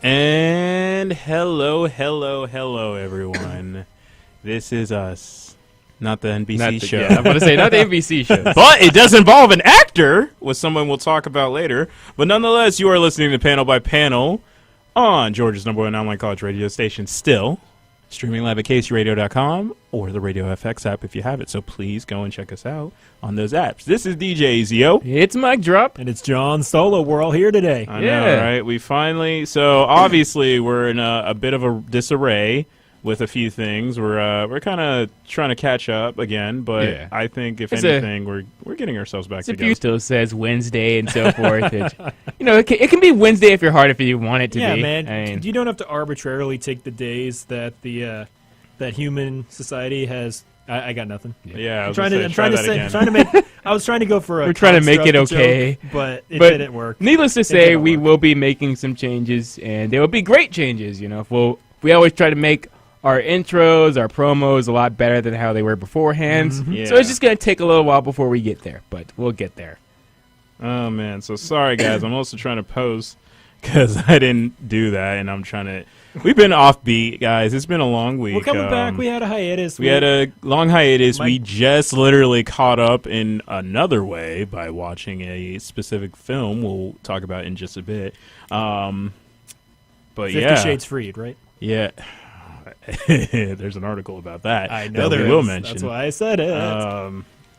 And hello, everyone. This is us, not the NBC show. Yeah, I'm going to say not the NBC show. But it does involve an actor, with someone we'll talk about later. But nonetheless, you are listening to Panel by Panel on Georgia's #1 online college radio station, still. Streaming live at kcradio.com or the Radio FX app if you have it. So please go and check us out on those apps. This is DJ E.Z.O. It's Mike Drop. And it's John Solo. We're all here today. I know, right? We finally... So obviously we're in a bit of a disarray with a few things. We're kind of trying to catch up again, but I think if anything, we're getting ourselves back together. It still says Wednesday and so forth. It can be Wednesday if you're hard if you want it to be. Yeah, man. I mean, you don't have to arbitrarily take the days that that human society has. I got nothing. Yeah, I was trying to make. I was trying to go for a. We're trying to make it okay, joke, but it didn't work. Needless to say, we will be making some changes, and they will be great changes. You know, we always try to make our intros, our promos a lot better than how they were beforehand. Mm-hmm. Yeah. So it's just going to take a little while before we get there, but we'll get there. Oh, man. So sorry, guys. I'm also trying to post because I didn't do that, and I'm trying to... We've been offbeat, guys. It's been a long week. We're coming back. We had a hiatus. We had a long hiatus. We just literally caught up in another way by watching a specific film we'll talk about in just a bit. But 50 Shades Freed, right? Yeah. There's an article about that. I know that we will mention. That's why I said it.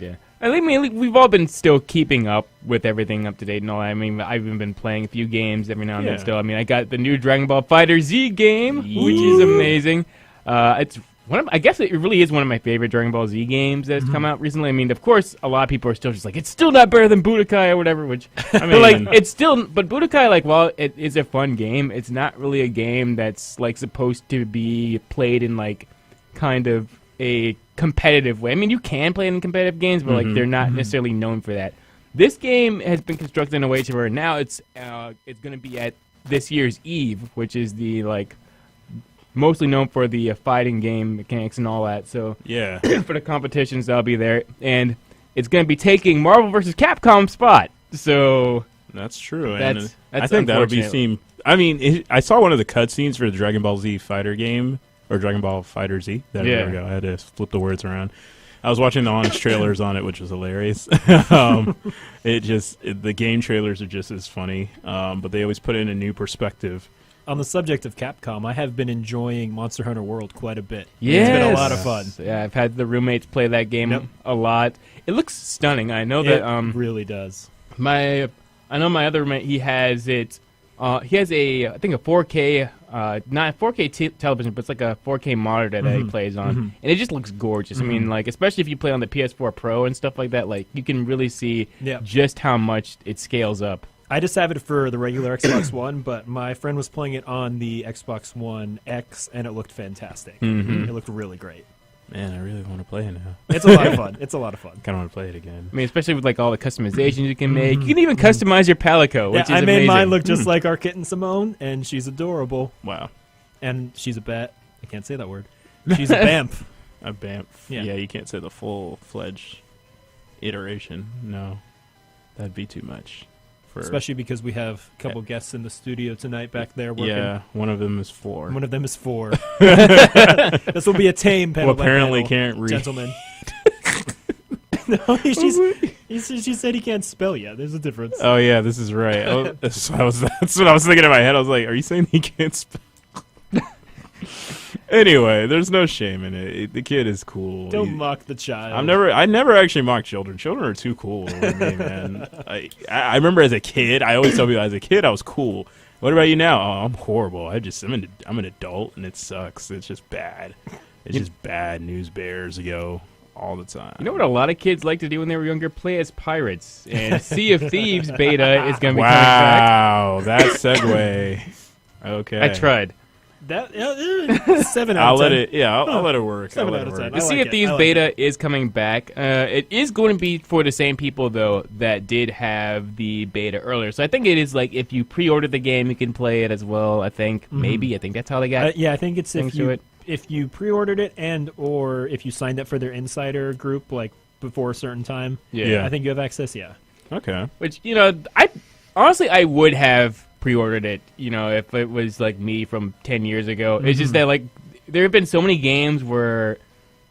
Yeah. I mean, we've all been still keeping up with everything up to date and all that. I mean, I've even been playing a few games every now and then still. I mean, I got the new Dragon Ball Fighter Z game, which is amazing. It's I guess it really is one of my favorite Dragon Ball Z games that's come out recently. I mean, of course, a lot of people are still just like, it's still not better than Budokai or whatever, which, I mean, but Budokai, while it is a fun game, it's not really a game that's, supposed to be played in, kind of a competitive way. I mean, you can play it in competitive games, but, they're not necessarily known for that. This game has been constructed in a way to where now it's going to be at this year's EVE, which is the, mostly known for the fighting game mechanics and all that. So yeah, for the competitions, that'll be there, and it's going to be taking Marvel vs. Capcom spot. So that's true. That's I think that'll be seen. I mean, I saw one of the cutscenes for the Dragon Ball Z Fighter game or Dragon Ball Fighter Z. There we go. I had to flip the words around. I was watching the honest trailers on it, which was hilarious. The game trailers are just as funny, but they always put it in a new perspective. On the subject of Capcom, I have been enjoying Monster Hunter World quite a bit. Yes. It's been a lot of fun. Yeah, I've had the roommates play that game a lot. It looks stunning. I know that it really does. I know my other roommate, he has it. He has I think a 4K, not 4K television, but it's like a 4K monitor that he plays on, and it just looks gorgeous. I mean, especially if you play on the PS4 Pro and stuff like that, you can really see just how much it scales up. I just have it for the regular Xbox One, but my friend was playing it on the Xbox One X, and it looked fantastic. It looked really great. Man, I really want to play it now. It's a lot of fun. It's a lot of fun. Kind of want to play it again. I mean, especially with all the customizations you can make. You can even customize your Palico, which is amazing. I made mine look just like our kitten Simone, and she's adorable. Wow. And she's a bat. I can't say that word. She's a bamf. A bamf. Yeah, you can't say the full-fledged iteration. No, that'd be too much. Especially because we have a couple guests in the studio tonight back there working. Yeah, one of them is 4. One of them is 4. This will be a tame panel. Well, apparently panel, can't read. Gentlemen. No, she said he can't spell yet. There's a difference. Oh, yeah, this is right. That's what I was thinking in my head. I was like, are you saying he can't spell? Anyway, there's no shame in it. The kid is cool. Don't mock the child. I never actually mock children. Children are too cool for me, man. I remember as a kid, I always tell people as a kid I was cool. What about you now? Oh, I'm horrible. I'm an adult and it sucks. It's just bad. It's just bad news bears go all the time. You know what a lot of kids like to do when they were younger? Play as pirates. And Sea of Thieves beta is going to be coming back. Wow, that segue. Okay. I tried. That 7 out of 10. I'll let it work. 7 out of 10. The Sea of Thieves beta is coming back. It is going to be for the same people, though, that did have the beta earlier. So I think it is if you pre-order the game, you can play it as well, I think. Maybe. I think that's how they got I think it's if you pre-ordered it or if you signed up for their insider group, before a certain time. Yeah. I think you have access, Okay. Which, I would have pre-ordered it. You know, if it was like me from 10 years ago, it's just that like there have been so many games where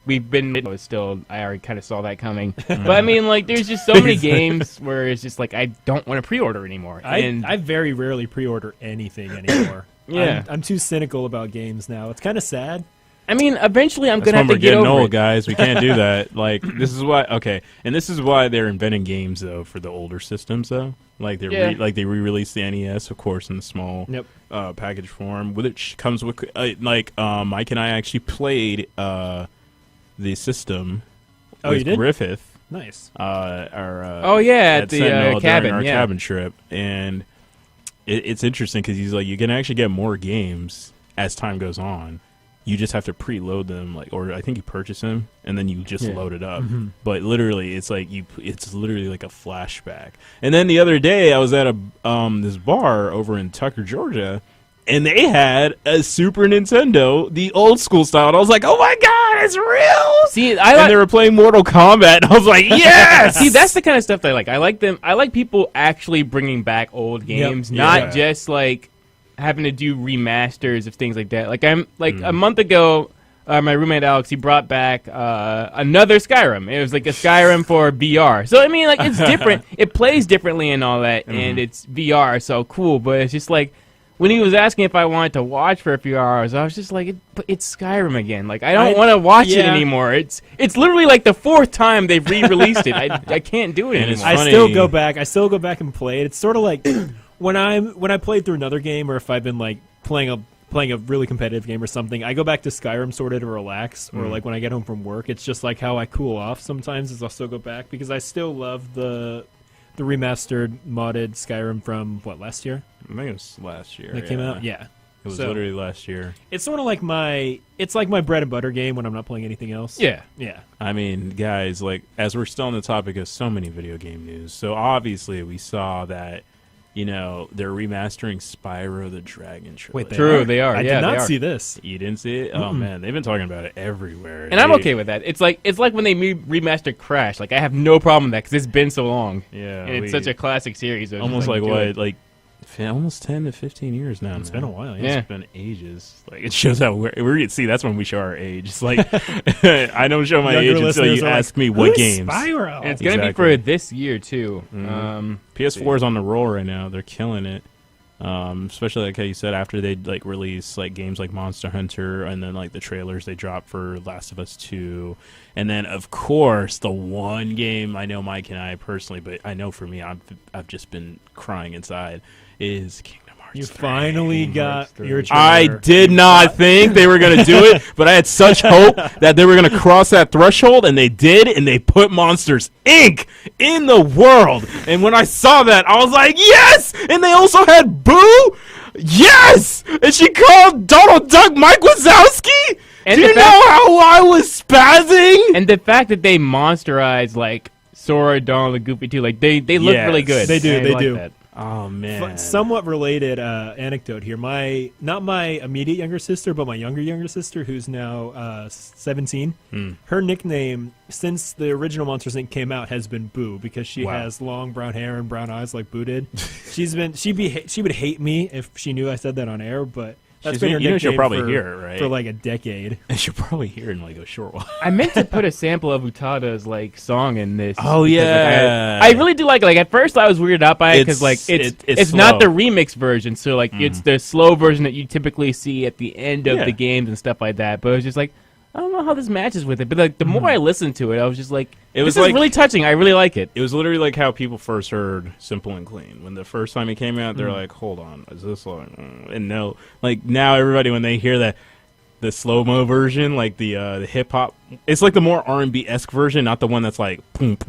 we've been still. I already kind of saw that coming, but I mean, like, there's just so many games where it's just like I don't want to pre-order anymore. I very rarely pre-order anything anymore. Yeah, I'm too cynical about games now. It's kind of sad. I mean, eventually I'm gonna have to get over old, it, guys. We can't do that. Like, this is why. Okay, and this is why they're inventing games though for the older systems though. Like they re-released the NES, of course, in the small package form, which comes with Mike and I actually played the system. Oh, with you did? Griffith. Nice. At the Sentinel cabin, during our cabin trip, and it's interesting because he's like, you can actually get more games as time goes on. You just have to preload them, like, or I think you purchase them and then you just load it up. But literally, it's like it's literally like a flashback. And then the other day, I was at this bar over in Tucker, Georgia, and they had a Super Nintendo, the old school style. And I was like, oh my god, it's real! See, and they were playing Mortal Kombat, and I was like, yes! See, that's the kind of stuff that I like. I like people actually bringing back old games, not just like having to do remasters of things like that. Like a month ago, my roommate Alex, he brought back another Skyrim. It was like a Skyrim for VR. So I mean, like, it's different. It plays differently and all that, and it's VR, so cool. But it's just like when he was asking if I wanted to watch for a few hours, I was just like, it's Skyrim again. Like, I don't want to watch it anymore. It's literally like the fourth time they've re-released it. I can't do it anymore. I still go back and play it. It's sort of like when I played through another game, or if I've been like playing a really competitive game or something, I go back to Skyrim sort of to relax, or like when I get home from work, it's just like how I cool off sometimes is I'll still go back because I still love the remastered modded Skyrim from last year? I think it was last year. That came out? Yeah. It was literally last year. It's sort of like my bread and butter game when I'm not playing anything else. Yeah. Yeah. I mean, guys, like, as we're still on the topic of so many video game news, so obviously we saw that, you know, they're remastering Spyro the Dragon trilogy. Wait, they are. I did not see this. You didn't see it? Oh man, they've been talking about it everywhere. And I'm okay with that. It's like when they remastered Crash. Like, I have no problem with that because it's been so long. Yeah, and it's such a classic series. Almost like what, like almost 10 to 15 years now. It's been a while. Yeah, it's been ages. Like, it shows how we're see. That's when we show our age. It's like I don't show my age until you ask me what games. Spyro? And it's gonna be for this year too. PS4 is on the roll right now. They're killing it. Especially like how you said, after they like release like games like Monster Hunter, and then like the trailers they dropped for Last of Us 2, and then of course the one game I know Mike and I personally, but I know for me I've just been crying inside, is Kingdom Hearts. You finally got your trailer. I did not think they were going to do it, but I had such hope that they were going to cross that threshold, and they did, and they put Monsters, Inc. in the world. And when I saw that, I was like, yes! And they also had Boo! Yes! And she called Donald Duck Mike Wazowski? Do you know how I was spazzing? And the fact that they monsterized, like, Sora, Donald, and Goofy, too, like, they look really good. They do, they do. That. Oh man! Somewhat related anecdote here. Not my immediate younger sister, but my younger sister, who's now 17. Her nickname since the original Monsters Inc. came out has been Boo, because she has long brown hair and brown eyes like Boo did. She would hate me if she knew I said that on air, but that's been her nickname. She'll probably hear it, right? For like a decade. And she'll probably hear it in like a short while. I meant to put a sample of Utada's like song in this. Oh yeah, I really do like it. Like, at first I was weirded out by it because like it's not the remix version, so like it's the slow version that you typically see at the end of the games and stuff like that. But it was just like, I don't know how this matches with it, but like the more I listened to it, I was just like, this is really touching. I really like it. It was literally like how people first heard "Simple and Clean" when the first time it came out. They're like, "Hold on, is this like?" And no, like now everybody when they hear the slow mo version, like the hip hop, it's like the more R&B esque version, not the one that's like like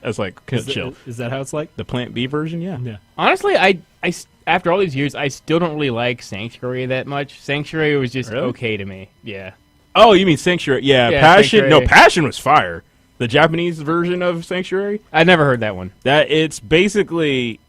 it's like chill. Is that how it's like? The Plant B version? Yeah. Honestly, I after all these years, I still don't really like Sanctuary that much. Sanctuary was just okay to me. Yeah. Oh, you mean Sanctuary? Yeah, Passion. Sanctuary. No, Passion was fire. The Japanese version of Sanctuary. I never heard that one. That it's basically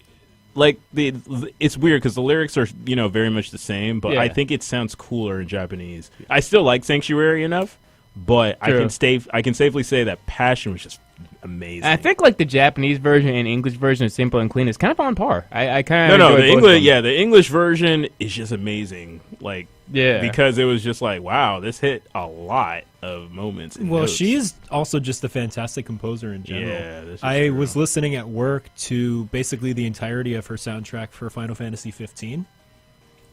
like it's weird because the lyrics are very much the same, but I think it sounds cooler in Japanese. I still like Sanctuary enough, but I can safely say that Passion was just amazing. I think like the Japanese version and English version of Simple and Clean is kind of on par. I kind of the English the English version is just amazing. Like because it was just like, wow, this hit a lot of moments. Well, she is also just a fantastic composer in general. Yeah, this is I true. was listening at work to basically the entirety of her soundtrack for Final Fantasy 15.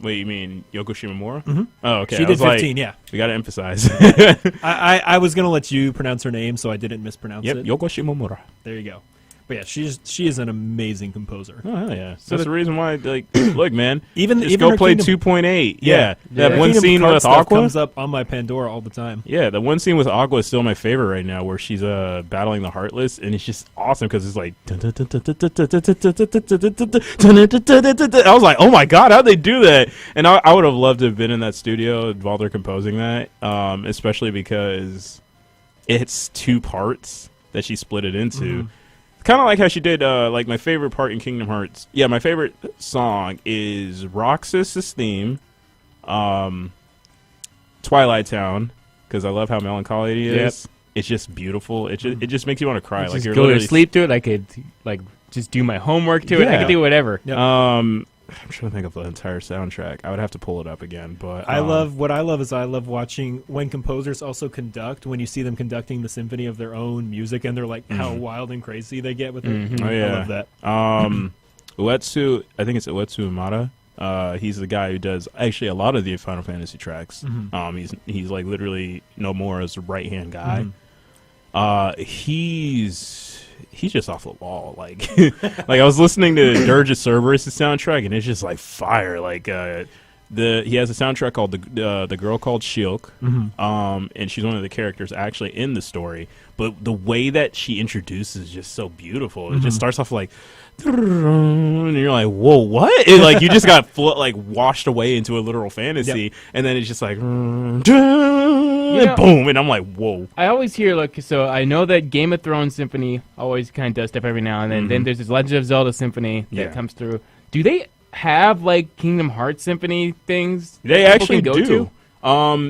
Wait, you mean Yoko Shimomura? Mm-hmm. Oh, okay. She I did was 15, like, yeah. We got to emphasize. I was going to let you pronounce her name, so I didn't mispronounce it. Yoko Shimomura. There you go. But yeah, she is an amazing composer. Oh, hell yeah. So that's the reason why, like, look, man, even go her play Kingdom, 2.8. Yeah. That her one Kingdom scene Hearts with stuff Aqua comes up on my Pandora all the time. Yeah, the one scene with Aqua is still my favorite right now, where she's battling the Heartless, and it's just awesome because it's like. I was like, oh my god, how'd they do that? And I would have loved to have been in that studio while they're composing that, especially because it's 2 parts that she split it into. Mm-hmm. Kind of like how she did, like, my favorite part in Kingdom Hearts. Yeah, my favorite song is Roxas's theme, Twilight Town, because I love how melancholy it is. It's just beautiful. It just makes you want to cry. Like, just you're go to literally sleep to it. I could, like, just do my homework to it. I could do whatever. Yep. I'm trying to think of the entire soundtrack. I would have to pull it up again, but I love watching when composers also conduct, when you see them conducting the symphony of their own music, and they're like how wild and crazy they get with it. Oh, yeah. I love that. Uetsu, I think it's Uetsu Imada. He's the guy who does actually a lot of the Final Fantasy tracks. He's like literally Nomura's right hand guy. He's just off the wall. Like, like I was listening to Dirge Cerberus' soundtrack, and it's just like fire. Like, he has a soundtrack called the Girl Called Shilk, and she's one of the characters actually in the story. But the way that she introduces is just so beautiful. It just starts off like, and you're like, whoa, what? It, like, you just got like washed away into a literal fantasy, and then it's just like, boom, and I'm like, whoa. I always hear, like, so I know that Game of Thrones Symphony always kind of does stuff every now and then. Then there's this Legend of Zelda Symphony that comes through. Do they have, like, Kingdom Hearts Symphony things? They actually go do. to?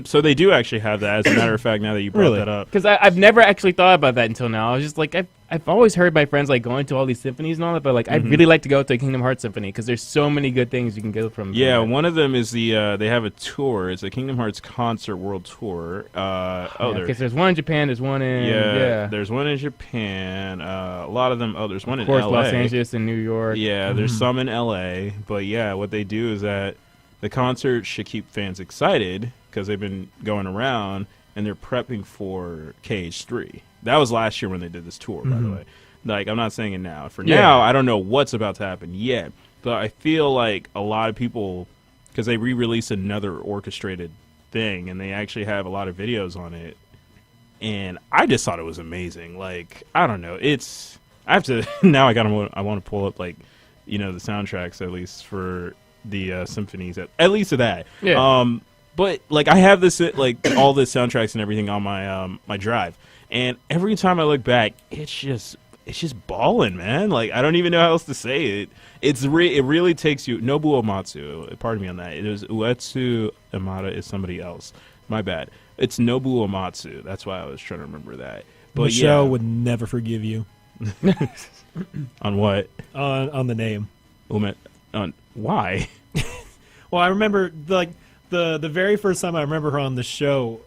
So they do actually have that, as a matter of fact, now that you brought that up. Because I've never actually thought about that until now. I was just like, I've always heard my friends like going to all these symphonies and all that, but like I'd really like to go to a Kingdom Hearts Symphony because there's so many good things you can go from. Yeah, one of them is the they have a tour. It's a Kingdom Hearts concert world tour. Because there's one in Japan, there's one in there's one in Japan. A lot of them. There's one in of course, LA. Los Angeles and New York. Yeah, there's some in LA, but yeah, what they do is that the concert should keep fans excited because they've been going around and they're prepping for KH3. That was last year when they did this tour, by the way. Like, I'm not saying it now. For now, I don't know what's about to happen yet, but I feel like a lot of people, because they re-released another orchestrated thing, and they actually have a lot of videos on it, and I just thought it was amazing. Like, I don't know. I have to, now I want to pull up, like, you know, the soundtracks, at least, for the symphonies, at least of that. Yeah. But, like, I have this, like, all the soundtracks and everything on my my drive. And every time I look back, it's just balling, man. Like, I don't even know how else to say it. It really takes you. Nobuo Matsu, pardon me on that. It is Uetsu Imada is somebody else. My bad. It's Nobuo Matsu. That's why I was trying to remember that. But Michelle would never forgive you. On what? On the name. On why? Well, I remember the very first time I remember her on the show,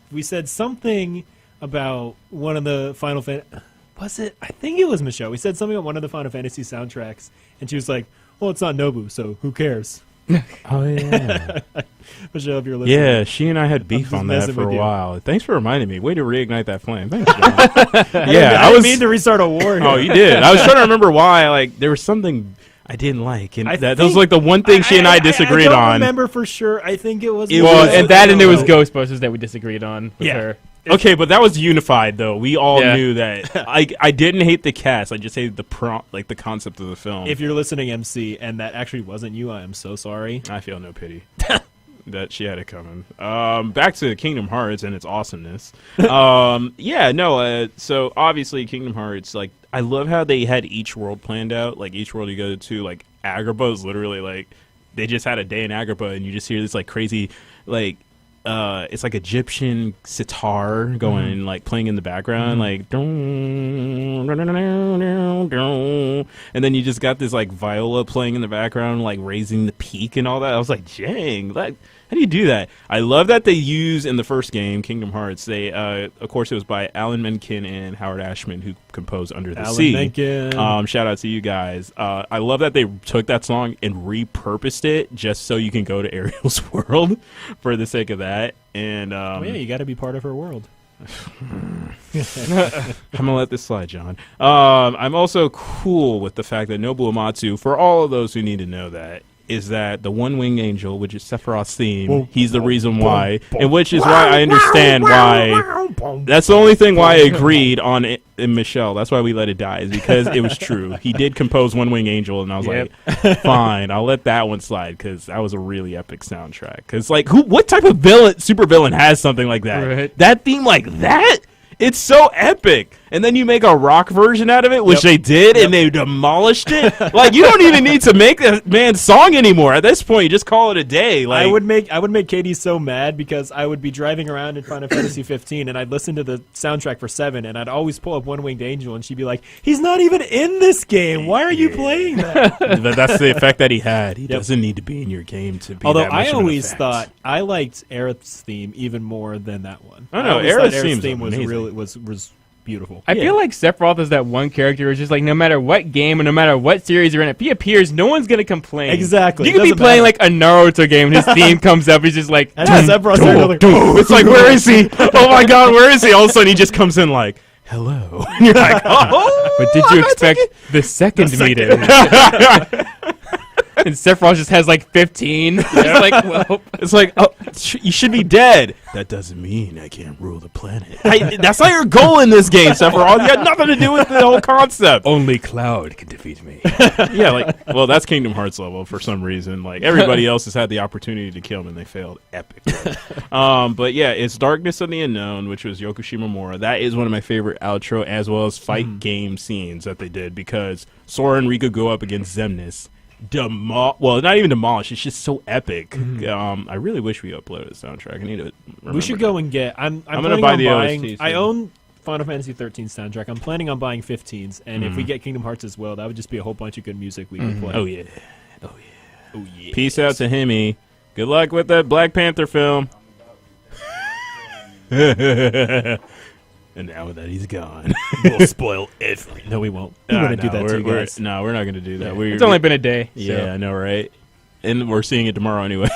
we said something about one of the Final Fantasy. Was it? I think it was Michelle. We said something about one of the Final Fantasy soundtracks, and she was like, "Well, it's not Nobu, so who cares?" Oh yeah, Michelle, if you're listening. Yeah, she and I had beef on that for a while. Thanks for reminding me. Way to reignite that flame. Thanks, John. I didn't mean to restart a war. Oh, you did. I was trying to remember why. Like, there was something I didn't like, and that was like the one thing she and I disagreed on. I don't remember for sure. I think it was. And it was Ghostbusters that we disagreed on with her. Okay, but that was unified though. We all knew that. I didn't hate the cast. I just hated the prompt, like the concept of the film. If you're listening, MC, and that actually wasn't you, I am so sorry. I feel no pity. That she had it coming. Back to Kingdom Hearts and its awesomeness. So obviously Kingdom Hearts, like, I love how they had each world planned out. Like, each world you go to, like, Agrabah is literally like they just had a day in Agrabah, and you just hear this like crazy, like, it's like Egyptian sitar going like playing in the background, like and then you just got this like viola playing in the background, like raising the peak and all that. I was like, dang, like, how do you do that? I love that they use in the first game, Kingdom Hearts. They, of course, it was by Alan Menken and Howard Ashman who composed Under the Sea. Menken. Shout out to you guys. I love that they took that song and repurposed it just so you can go to Ariel's world for the sake of that. And yeah, you got to be part of her world. I'm gonna let this slide, John. I'm also cool with the fact that Nobuo Uematsu, for all of those who need to know that, is that the one-winged angel, which is Sephiroth's theme, he's the reason why, and which is why I understand why. That's the only thing why I agreed on it in Michelle. That's why we let it die, is because it was true. He did compose One-Winged Angel, and I was like, fine, I'll let that one slide, because that was a really epic soundtrack. Because, like, what type of supervillain has something like that? Right. That theme like that? It's so epic. And then you make a rock version out of it, which they did, and they demolished it. Like, you don't even need to make a man's song anymore. At this point, you just call it a day. Like, I would make Katie so mad because I would be driving around in Final Fantasy 15 and I'd listen to the soundtrack for 7 and I'd always pull up One Winged Angel and she'd be like, "He's not even in this game. Why are you playing that?" But that's the effect that he had. He doesn't need to be in your game to be. Although that much I of an always effect. thought I liked Aerith's theme even more than that one. I know, always thought Aerith's theme was amazing. really was beautiful. I feel like Sephiroth is that one character who's just like, no matter what game and no matter what series you're in, if he appears, no one's going to complain. Exactly. You could be Doesn't playing matter. like a Naruto game and his theme comes up, he's just like, And Sephiroth's there going, It's like, where is he? Oh my god, where is he? All of a sudden, he just comes in like, hello. And you're like, oh. but did you expect the second meter? And Sephiroth just has like 15. It's like, well, It's like, oh, you should be dead. That doesn't mean I can't rule the planet. That's not your goal in this game, Sephiroth. You had nothing to do with the whole concept. only Cloud can defeat me. Yeah, like, well, that's Kingdom Hearts level for some reason. Like, everybody else has had the opportunity to kill him, and they failed epically. But yeah, it's Darkness of the Unknown, which was Yoko Shimomura. That is one of my favorite outro as well as fight game scenes that they did, because Sora and Riku go up against Xemnas. Well, not even demolish. It's just so epic. I really wish we uploaded the soundtrack. I need to. we should go and get. I'm gonna planning buy on the buying. OST I soon. own Final Fantasy 13 soundtrack. I'm planning on buying 15s, and if we get Kingdom Hearts as well, that would just be a whole bunch of good music we could play. Oh yeah. Oh yeah. Peace out to Hemi. Good luck with that Black Panther film. And now that he's gone, We'll spoil everything. No, we won't. We're gonna do that to you guys. No, we're not going to do that. It's only been a day. Yeah, so. I know, right? And we're seeing it tomorrow anyway.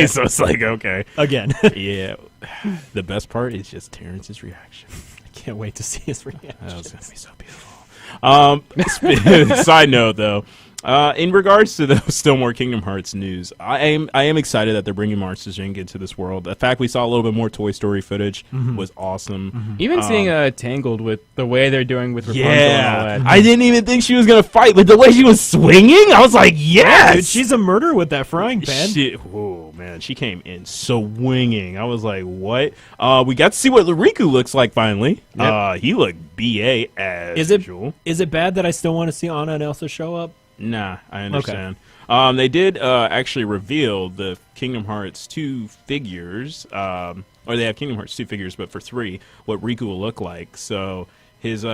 So it's like, okay. Again. Yeah. The best part is just Terrence's reaction. I can't wait to see his reaction. That was going to be so beautiful. Side note, though. In regards to the still more Kingdom Hearts news, I am excited that they're bringing Monsters Inc. into this world. The fact we saw a little bit more Toy Story footage was awesome. Even seeing Tangled with the way they're doing with Rapunzel and all that. I didn't even think she was gonna fight, but the way she was swinging, I was like, yes, Dude, she's a murderer with that frying pan. Oh man, she came in swinging. I was like, what? We got to see what Riku looks like finally. Yep. He looked BA as usual. Is it bad that I still want to see Anna and Elsa show up? Nah, I understand. They did actually reveal the Kingdom Hearts 2 figures, or they have Kingdom Hearts 2 figures, but for 3, what Riku will look like. So his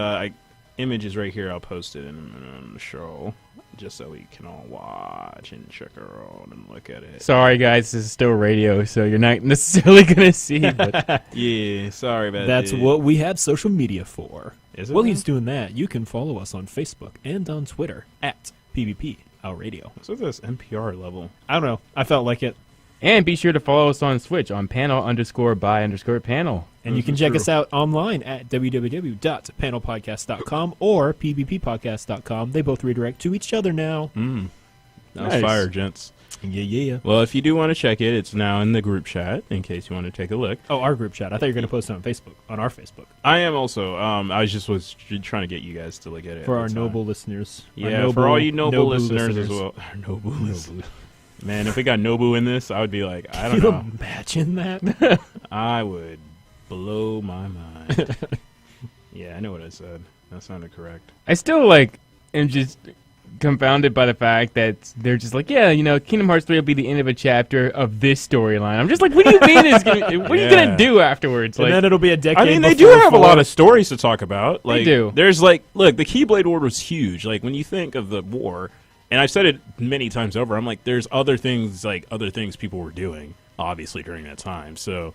image is right here. I'll post it in the show, just so we can all watch and check our own and look at it. Sorry, guys, this is still radio, so you're not necessarily going to see. But Yeah, sorry about that. That's what we have social media for. Is it While now? he's doing that, you can follow us on Facebook and on Twitter at PvP Our Radio. What's with this NPR level? I don't know. I felt like it. and be sure to follow us on Switch on panel_by_panel. And you can check us out online at www.panelpodcast.com or pvppodcast.com. They both redirect to each other now. That was Nice. fire, gents. Yeah. Well, if you do want to check it, it's now in the group chat in case you want to take a look. Oh, our group chat. I thought you were going to post it on Facebook, on our Facebook. I am also. I was trying to get you guys to look at it For at our the time. noble listeners. Our Yeah, noble- for all you noble Nobu listeners as well. Our noble listeners. Man, if we got Nobu in this, I would be like, I don't Can you know. imagine that? I would blow my mind. Yeah, I know what I said. That sounded correct. I still am just confounded by the fact that they're just like, yeah, Kingdom Hearts 3 will be the end of a chapter of this storyline. I'm just like, what do you mean? What are you gonna do afterwards? And then it'll be a decade. I mean, they do have a lot of stories to talk about. Like, they do. There's look, the Keyblade War was huge. Like when you think of the war, and I've said it many times over, I'm like, there's other things people were doing, obviously during that time. So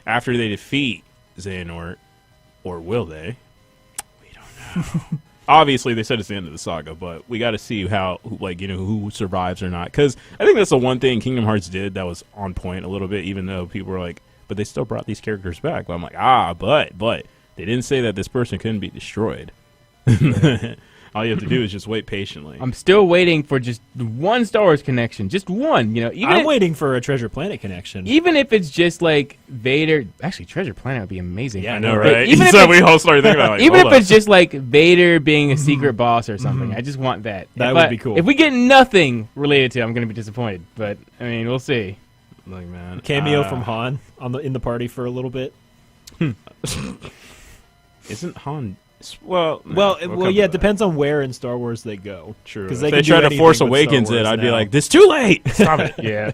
after they defeat Xehanort, or will they? We don't know. Obviously, they said it's the end of the saga, but we got to see who survives or not. Because I think that's the one thing Kingdom Hearts did that was on point a little bit, even though people were like, but they still brought these characters back. But I'm like, but they didn't say that this person couldn't be destroyed. All you have to do is just wait patiently. I'm still waiting for just one Star Wars connection. Just one, I'm waiting for a Treasure Planet connection. Even if it's just like Vader. Actually, Treasure Planet would be amazing. Yeah, I know, right? Even so we all started thinking about it. Even if it's just like Vader being a secret boss or something. I just want that. That would be cool. If we get nothing related to it, I'm going to be disappointed. But, I mean, we'll see. Like, man. Cameo from Han in the party for a little bit. Isn't Han... Well, yeah, it depends on where in Star Wars they go. True. If they try to Force Awakens it, I'd be like, this too late! Stop it! Yeah.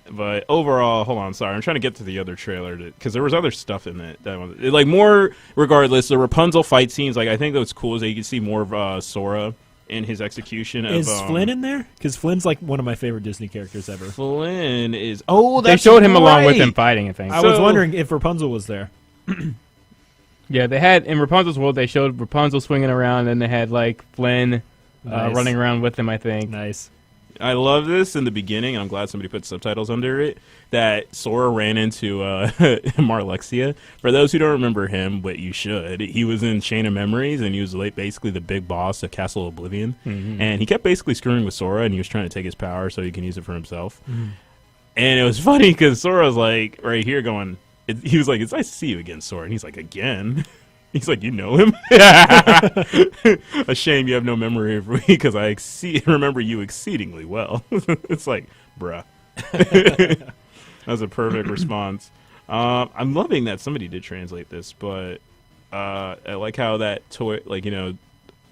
But overall, hold on, sorry. I'm trying to get to the other trailer, because there was other stuff in it. Like, more, regardless, the Rapunzel fight scenes, like, I think what's cool is that you can see more of Sora in his execution. Is Flynn in there? Because Flynn's, like, one of my favorite Disney characters ever. Flynn is... they showed him along with him fighting, I think. I was wondering if Rapunzel was there. Yeah, they had, in Rapunzel's world, they showed Rapunzel swinging around, and they had, like, Flynn running around with him, I think. Nice. I love this in the beginning, and I'm glad somebody put subtitles under it, that Sora ran into Marlexia. For those who don't remember him, but you should, he was in Chain of Memories, and he was basically the big boss of Castle Oblivion. Mm-hmm. And he kept basically screwing with Sora, and he was trying to take his power so he can use it for himself. Mm-hmm. And it was funny, because Sora was, like, right here going... he was like, it's nice to see you again, Sora. And he's like, again? He's like, you know him? A shame you have no memory of me, because I remember you exceedingly well. It's like, bruh. That was a perfect response. I'm loving that somebody did translate this, but I like how that toy,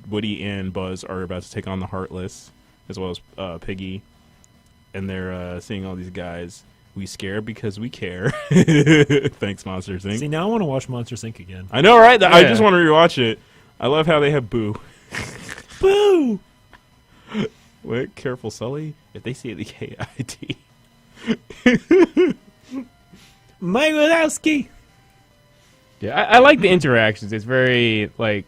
Woody and Buzz are about to take on the Heartless, as well as Piggy. And they're seeing all these guys. We scare because we care. Thanks, Monsters Inc. See, now I want to watch Monsters Inc. again. I know, right? Yeah. I just want to rewatch it. I love how they have Boo. Boo! Wait, careful, Sully. If they see the KID. Mike Wazowski! Yeah, I like the interactions. It's very, like...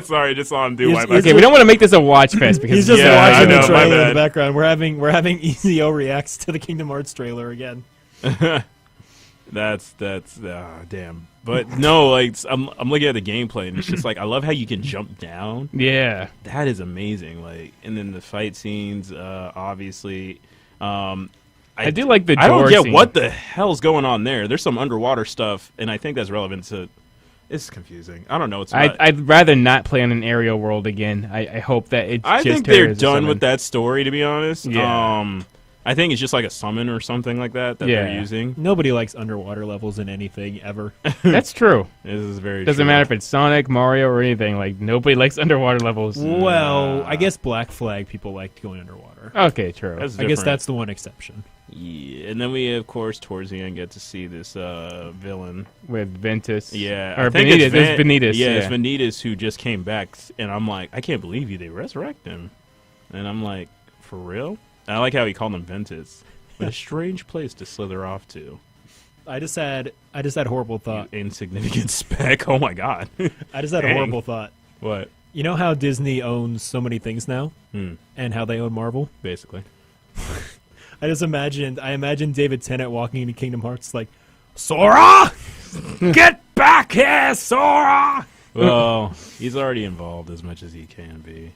Sorry, just saw him do my back. Okay, we don't want to make this a watch fest because he's just watching the trailer in the background. We're having E.Z.O reacts to the Kingdom Hearts trailer again. That's damn. But no, like I'm looking at the gameplay and it's just like I love how you can jump down. Yeah, that is amazing. Like, and then the fight scenes, obviously. I do like the door I don't get scene. what the hell's going on there. There's some underwater stuff, and I think that's relevant to. It's confusing. I don't know. I'd rather not play on an aerial world again. I hope that it's. I think they're done with that story, to be honest. Yeah. I think it's just like a summon or something like that they're using. Nobody likes underwater levels in anything ever. That's true. This is very. Doesn't matter if it's Sonic, Mario, or anything. Like nobody likes underwater levels. Well, I guess Black Flag people liked going underwater. Okay, true. I guess that's the one exception. Yeah, and then we, of course, towards the end, get to see this villain with Ventus. Yeah, or Vanitas. It's Vanitas. Yeah, it's Vanitas who just came back, and I'm like, I can't believe they resurrect him, and I'm like, for real? And I like how he called him Ventus. What a strange place to slither off to. I just had horrible thought. You insignificant speck. Oh my god. I just had a horrible thought. What? You know how Disney owns so many things now, and how they own Marvel? Basically. I imagined David Tennant walking into Kingdom Hearts like, Sora! Get back here, Sora! Well, he's already involved as much as he can be.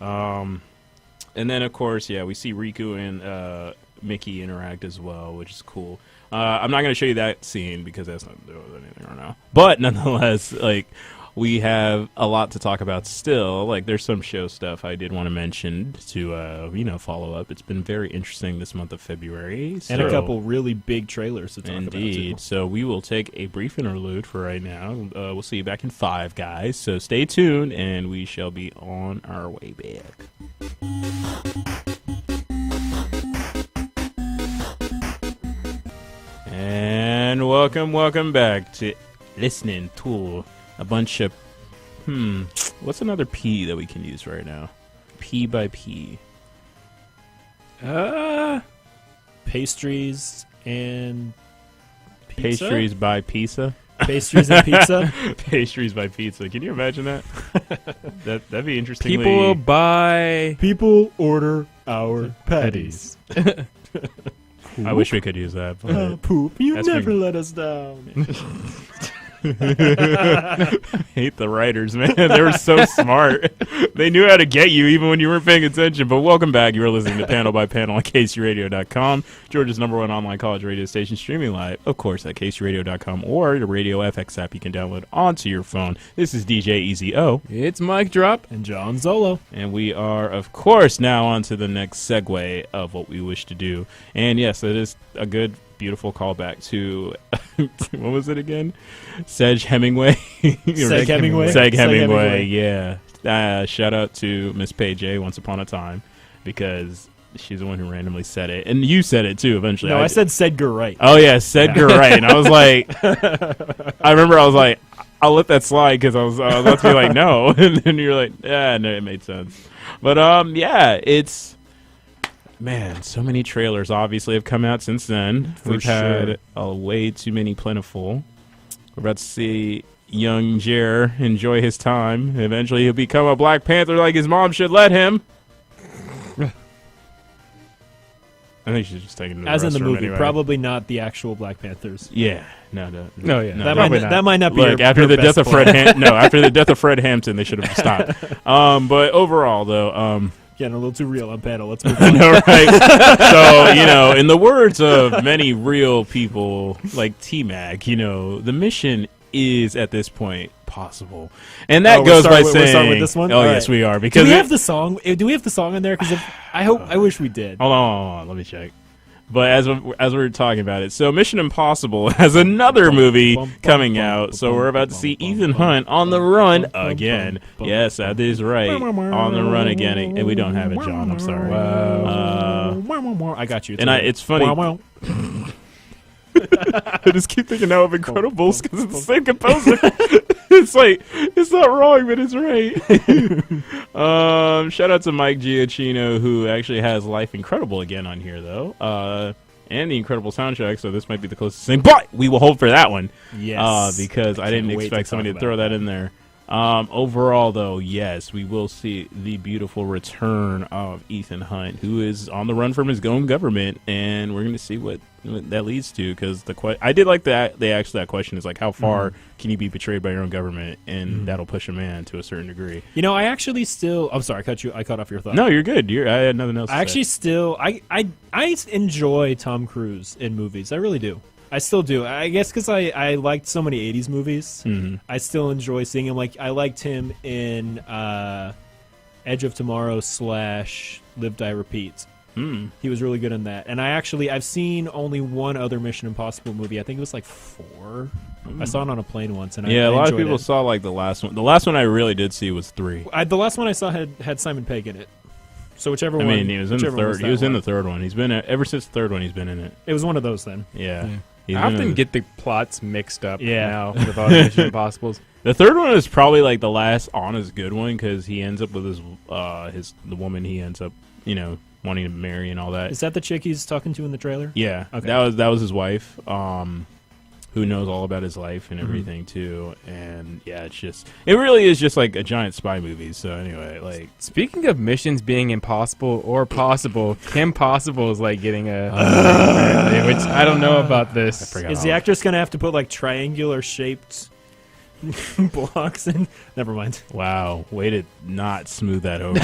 And then, of course, we see Riku and Mickey interact as well, which is cool. I'm not going to show you that scene because that's not doing anything right now. But nonetheless, like, we have a lot to talk about still. Like, there's some show stuff I did want to mention to, follow up. It's been very interesting this month of February. And a couple really big trailers to talk about, too. So we will take a brief interlude for right now. We'll see you back in 5, guys. So stay tuned, and we shall be on our way back. And welcome back to listening to a bunch of what's another P that we can use right now? P by P. Pastries and pizza? Pastries by pizza. Pastries and pizza. Pastries by pizza. Can you imagine that? That'd be interesting. People buy. People order our patties. I wish we could use that. Poop, you never let us down. I hate the writers, man. They were so smart. They knew how to get you even when you weren't paying attention. But welcome back. You are listening to Panel by Panel on KCRadio.com, Georgia's #1 online college radio station, streaming live, of course, at KCRadio.com or the Radio FX app you can download onto your phone. This is DJ E.Z.O. It's Mike Drop. And John Zolo. And we are, of course, now on to the next segue of what we wish to do. And yes, it is a good, beautiful callback to what was it again? Seg Hemingway. Seg Hemingway. Seg Hemingway. Yeah. Shout out to Miss Paige A. Once Upon a Time, because she's the one who randomly said it, and you said it too. Eventually, no, I said Sedgar Wright. Oh yeah, Sedgar Wright. And I was like, I remember I was like, I'll let that slide because I was about to be like, no, and then you're like, yeah, no, it made sense. But yeah, it's. Man, so many trailers obviously have come out since then. We've had way too many plentiful. We're about to see young Jer enjoy his time. Eventually he'll become a Black Panther like his mom should let him. I think she's just taking the as in the movie, anyway. Probably not the actual Black Panthers. Yeah, no. That might not be. Look, after the death of Fred, after the death of Fred Hampton, they should have stopped. But overall, though, getting a little too real on panel. Let's move on. I know, right? So, in the words of many real people like T-Mac, the mission is at this point possible, and that goes by saying. We're starting with this one. Oh, yes, we are. Because do we have the song? Do we have the song in there? Because I wish we did. Hold on. Let me check. But as we're talking about it, so Mission Impossible has another movie coming out. So we're about to see Ethan Hunt on the run again. Yes, that is right. On the run again. And we don't have it, John. I'm sorry. I got you. And it's funny. I just keep thinking now of Incredibles because it's the same composer. It's like, it's not wrong, but it's right. Shout out to Mike Giacchino, who actually has Life Incredible again on here, though. And the Incredible soundtrack, so this might be the closest thing. But we will hope for that one. Yes. Because I didn't expect somebody to throw that in there. Overall, though, yes, we will see the beautiful return of Ethan Hunt, who is on the run from his own government, and we're going to see what that leads to. Because I did like that they asked that question is like, how far can you be betrayed by your own government, and that'll push a man to a certain degree. I actually still. I'm sorry, I cut off your thought. No, you're good. I had nothing else. I enjoy Tom Cruise in movies. I really do. I still do. I guess because I liked so many 80s movies. Mm-hmm. I still enjoy seeing him. Like, I liked him in Edge of Tomorrow / Live, Die, Repeat. He was really good in that. And I've seen only one other Mission Impossible movie. I think it was like 4. I saw it on a plane once. And a lot of people it. saw like the last one. The last one I really did see was 3. The last one I saw had Simon Pegg in it. So whichever one. I mean, he was in the third. He was in the third one. He's been ever since the third one. He's been in it. It was one of those then. Yeah. I often get the plots mixed up now with all the Mission Impossibles. The third one is probably like the last honest good one because he ends up with the woman he ends up wanting to marry and all that. Is that the chick he's talking to in the trailer? Yeah, okay. That was his wife, who knows all about his life and everything too. And yeah, it really is just like a giant spy movie. So anyway, like speaking of missions being impossible or possible, Kim Possible is like getting a which I don't know about this. Is the actress gonna have to put like triangular shaped blocks in? Never mind. Wow, way to not smooth that over.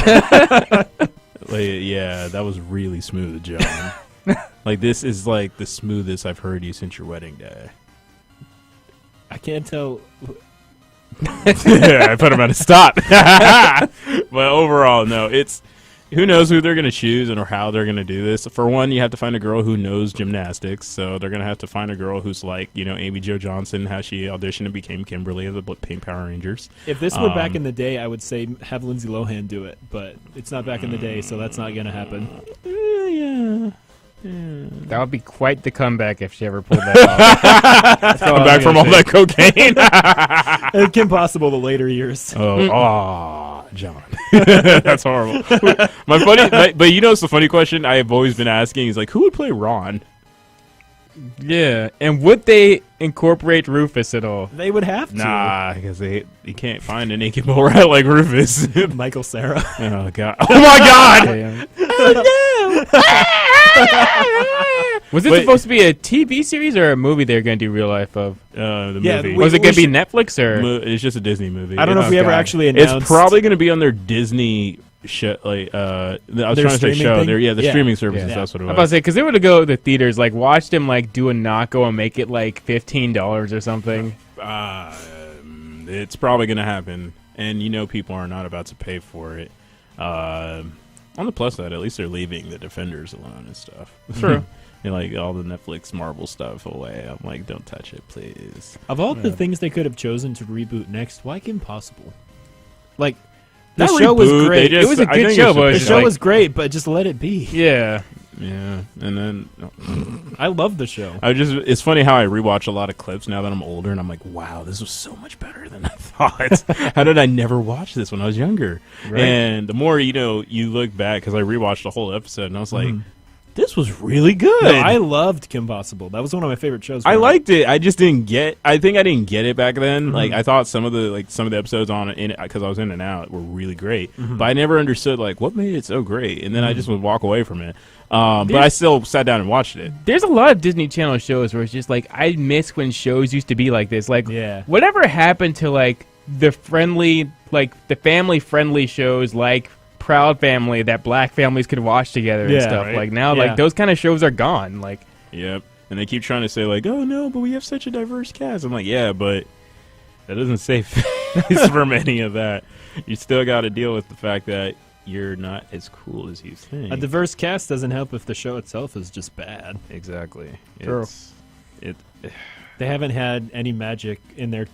Yeah, that was really smooth, John. Like, this is like the smoothest I've heard you since your wedding day. I can't tell. I put him at a stop. But overall, no, it's who knows who they're going to choose and or how they're going to do this. For one, you have to find a girl who knows gymnastics, so they're going to have to find a girl who's like, Amy Jo Johnson, how she auditioned and became Kimberly of the Pink Power Rangers. If this were back in the day, I would say have Lindsay Lohan do it, but it's not back in the day, so that's not going to happen. Yeah. That would be quite the comeback if she ever pulled that off. Come back from all that cocaine. Kim Possible, the later years. John. That's horrible. But it's the funny question I have always been asking is like, who would play Ron? Yeah, and would they incorporate Rufus at all? They would have to. Nah, because you can't find a naked mole rat like Rufus. Michael Cera. Oh god! Oh my god! Oh no! Was it supposed to be a TV series or a movie they were going to do real life of? The movie. Was it going to be Netflix or? It's just a Disney movie. I don't know if we ever actually announced. It's probably going to be on their Disney. I was trying to say show. The streaming services. That's what it was. I was about to say because they were to go to the theaters, like watch them like do a knocko and make it like $15 or something. It's probably going to happen, and people are not about to pay for it. On the plus side, at least they're leaving the Defenders alone and stuff. True. And like all the Netflix Marvel stuff away. I'm like, don't touch it, please. Of all the things they could have chosen to reboot next, why Kim Possible? Like, the Not show was reboot, great. It was a good show, but The show was great, but just let it be. Yeah. Yeah, and then I love the show. It's funny how I rewatch a lot of clips now that I'm older, and I'm like, wow, this was so much better than I thought. How did I never watch this when I was younger? Right. And the more you look back, because I rewatched the whole episode, and I was like, this was really good. No, I loved Kim Possible. That was one of my favorite shows. I liked it. I just didn't get. I think I didn't get it back then. Like I thought some of the episodes on it because I was in and out were really great, but I never understood like what made it so great. And then I just would walk away from it. But I still sat down and watched it. There's a lot of Disney Channel shows where it's just like I miss when shows used to be like this. Like whatever happened to like the family friendly shows like Proud Family that black families could watch together and stuff. Right? Like now, like those kind of shows are gone. Like, yep. And they keep trying to say like, oh no, but we have such a diverse cast. I'm like, yeah, but that doesn't save face from any of that. You still got to deal with the fact that you're not as cool as you think. A diverse cast doesn't help if the show itself is just bad. Exactly. True. They haven't had any magic in their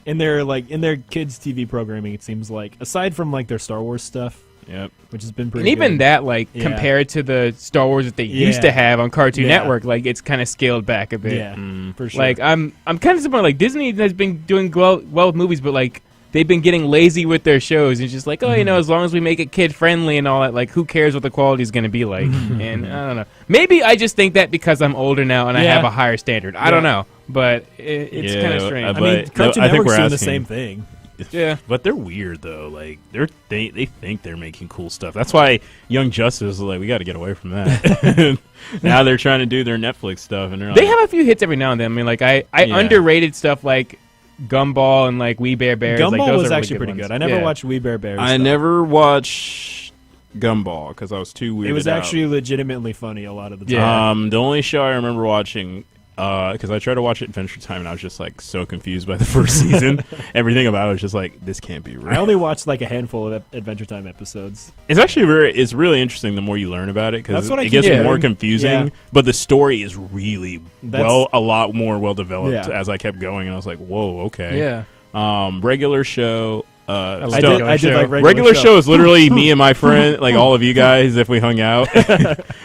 kids' TV programming. It seems like aside from like their Star Wars stuff. Yep, which has been pretty. And even good. that, like compared to the Star Wars that they used to have on Cartoon Network, like it's kind of scaled back a bit. Yeah, for sure. Like I'm kind of disappointed. Like Disney has been doing well with movies, but like they've been getting lazy with their shows. It's just like, oh, as long as we make it kid friendly and all that, like who cares what the quality is going to be like? And I don't know. Maybe I just think that because I'm older now and I have a higher standard. I don't know, but it's kind of strange. I mean, Cartoon Network's doing the same thing. Yeah, but they're weird though. Like they think they're making cool stuff. That's why Young Justice is like, we got to get away from that. Now they're trying to do their Netflix stuff, and they have a few hits every now and then. I mean, like I underrated stuff like Gumball and like We Bare Bears. Gumball like, those was are actually really pretty good. I never watched We Bare Bears. I never watched Gumball because I was too weirded out. It was actually legitimately funny a lot of the time. The only show I remember watching. Because I tried to watch it Adventure Time and I was just like so confused by the first season. Everything about it was just like, this can't be real. I only watched like a handful of Adventure Time episodes. It's actually it's really interesting the more you learn about it because it gets more confusing. But the story is really a lot more well developed as I kept going, and I was like, whoa, okay. Yeah. Regular show. I did like regular show is literally me and my friend, like all of you guys, if we hung out.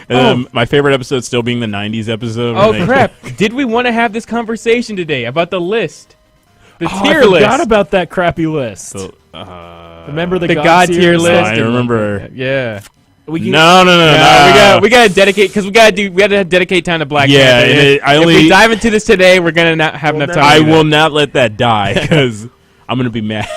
And my favorite episode still being the 90s episode. Oh, crap. Did we want to have this conversation today about the list? The tier list. I forgot about that crappy list. So, remember the God tier list? I remember. Yeah. No. We gotta dedicate because we gotta dedicate time to Black Panther. If we dive into this today, we're gonna not have enough time. I will not let that die because I'm gonna be mad.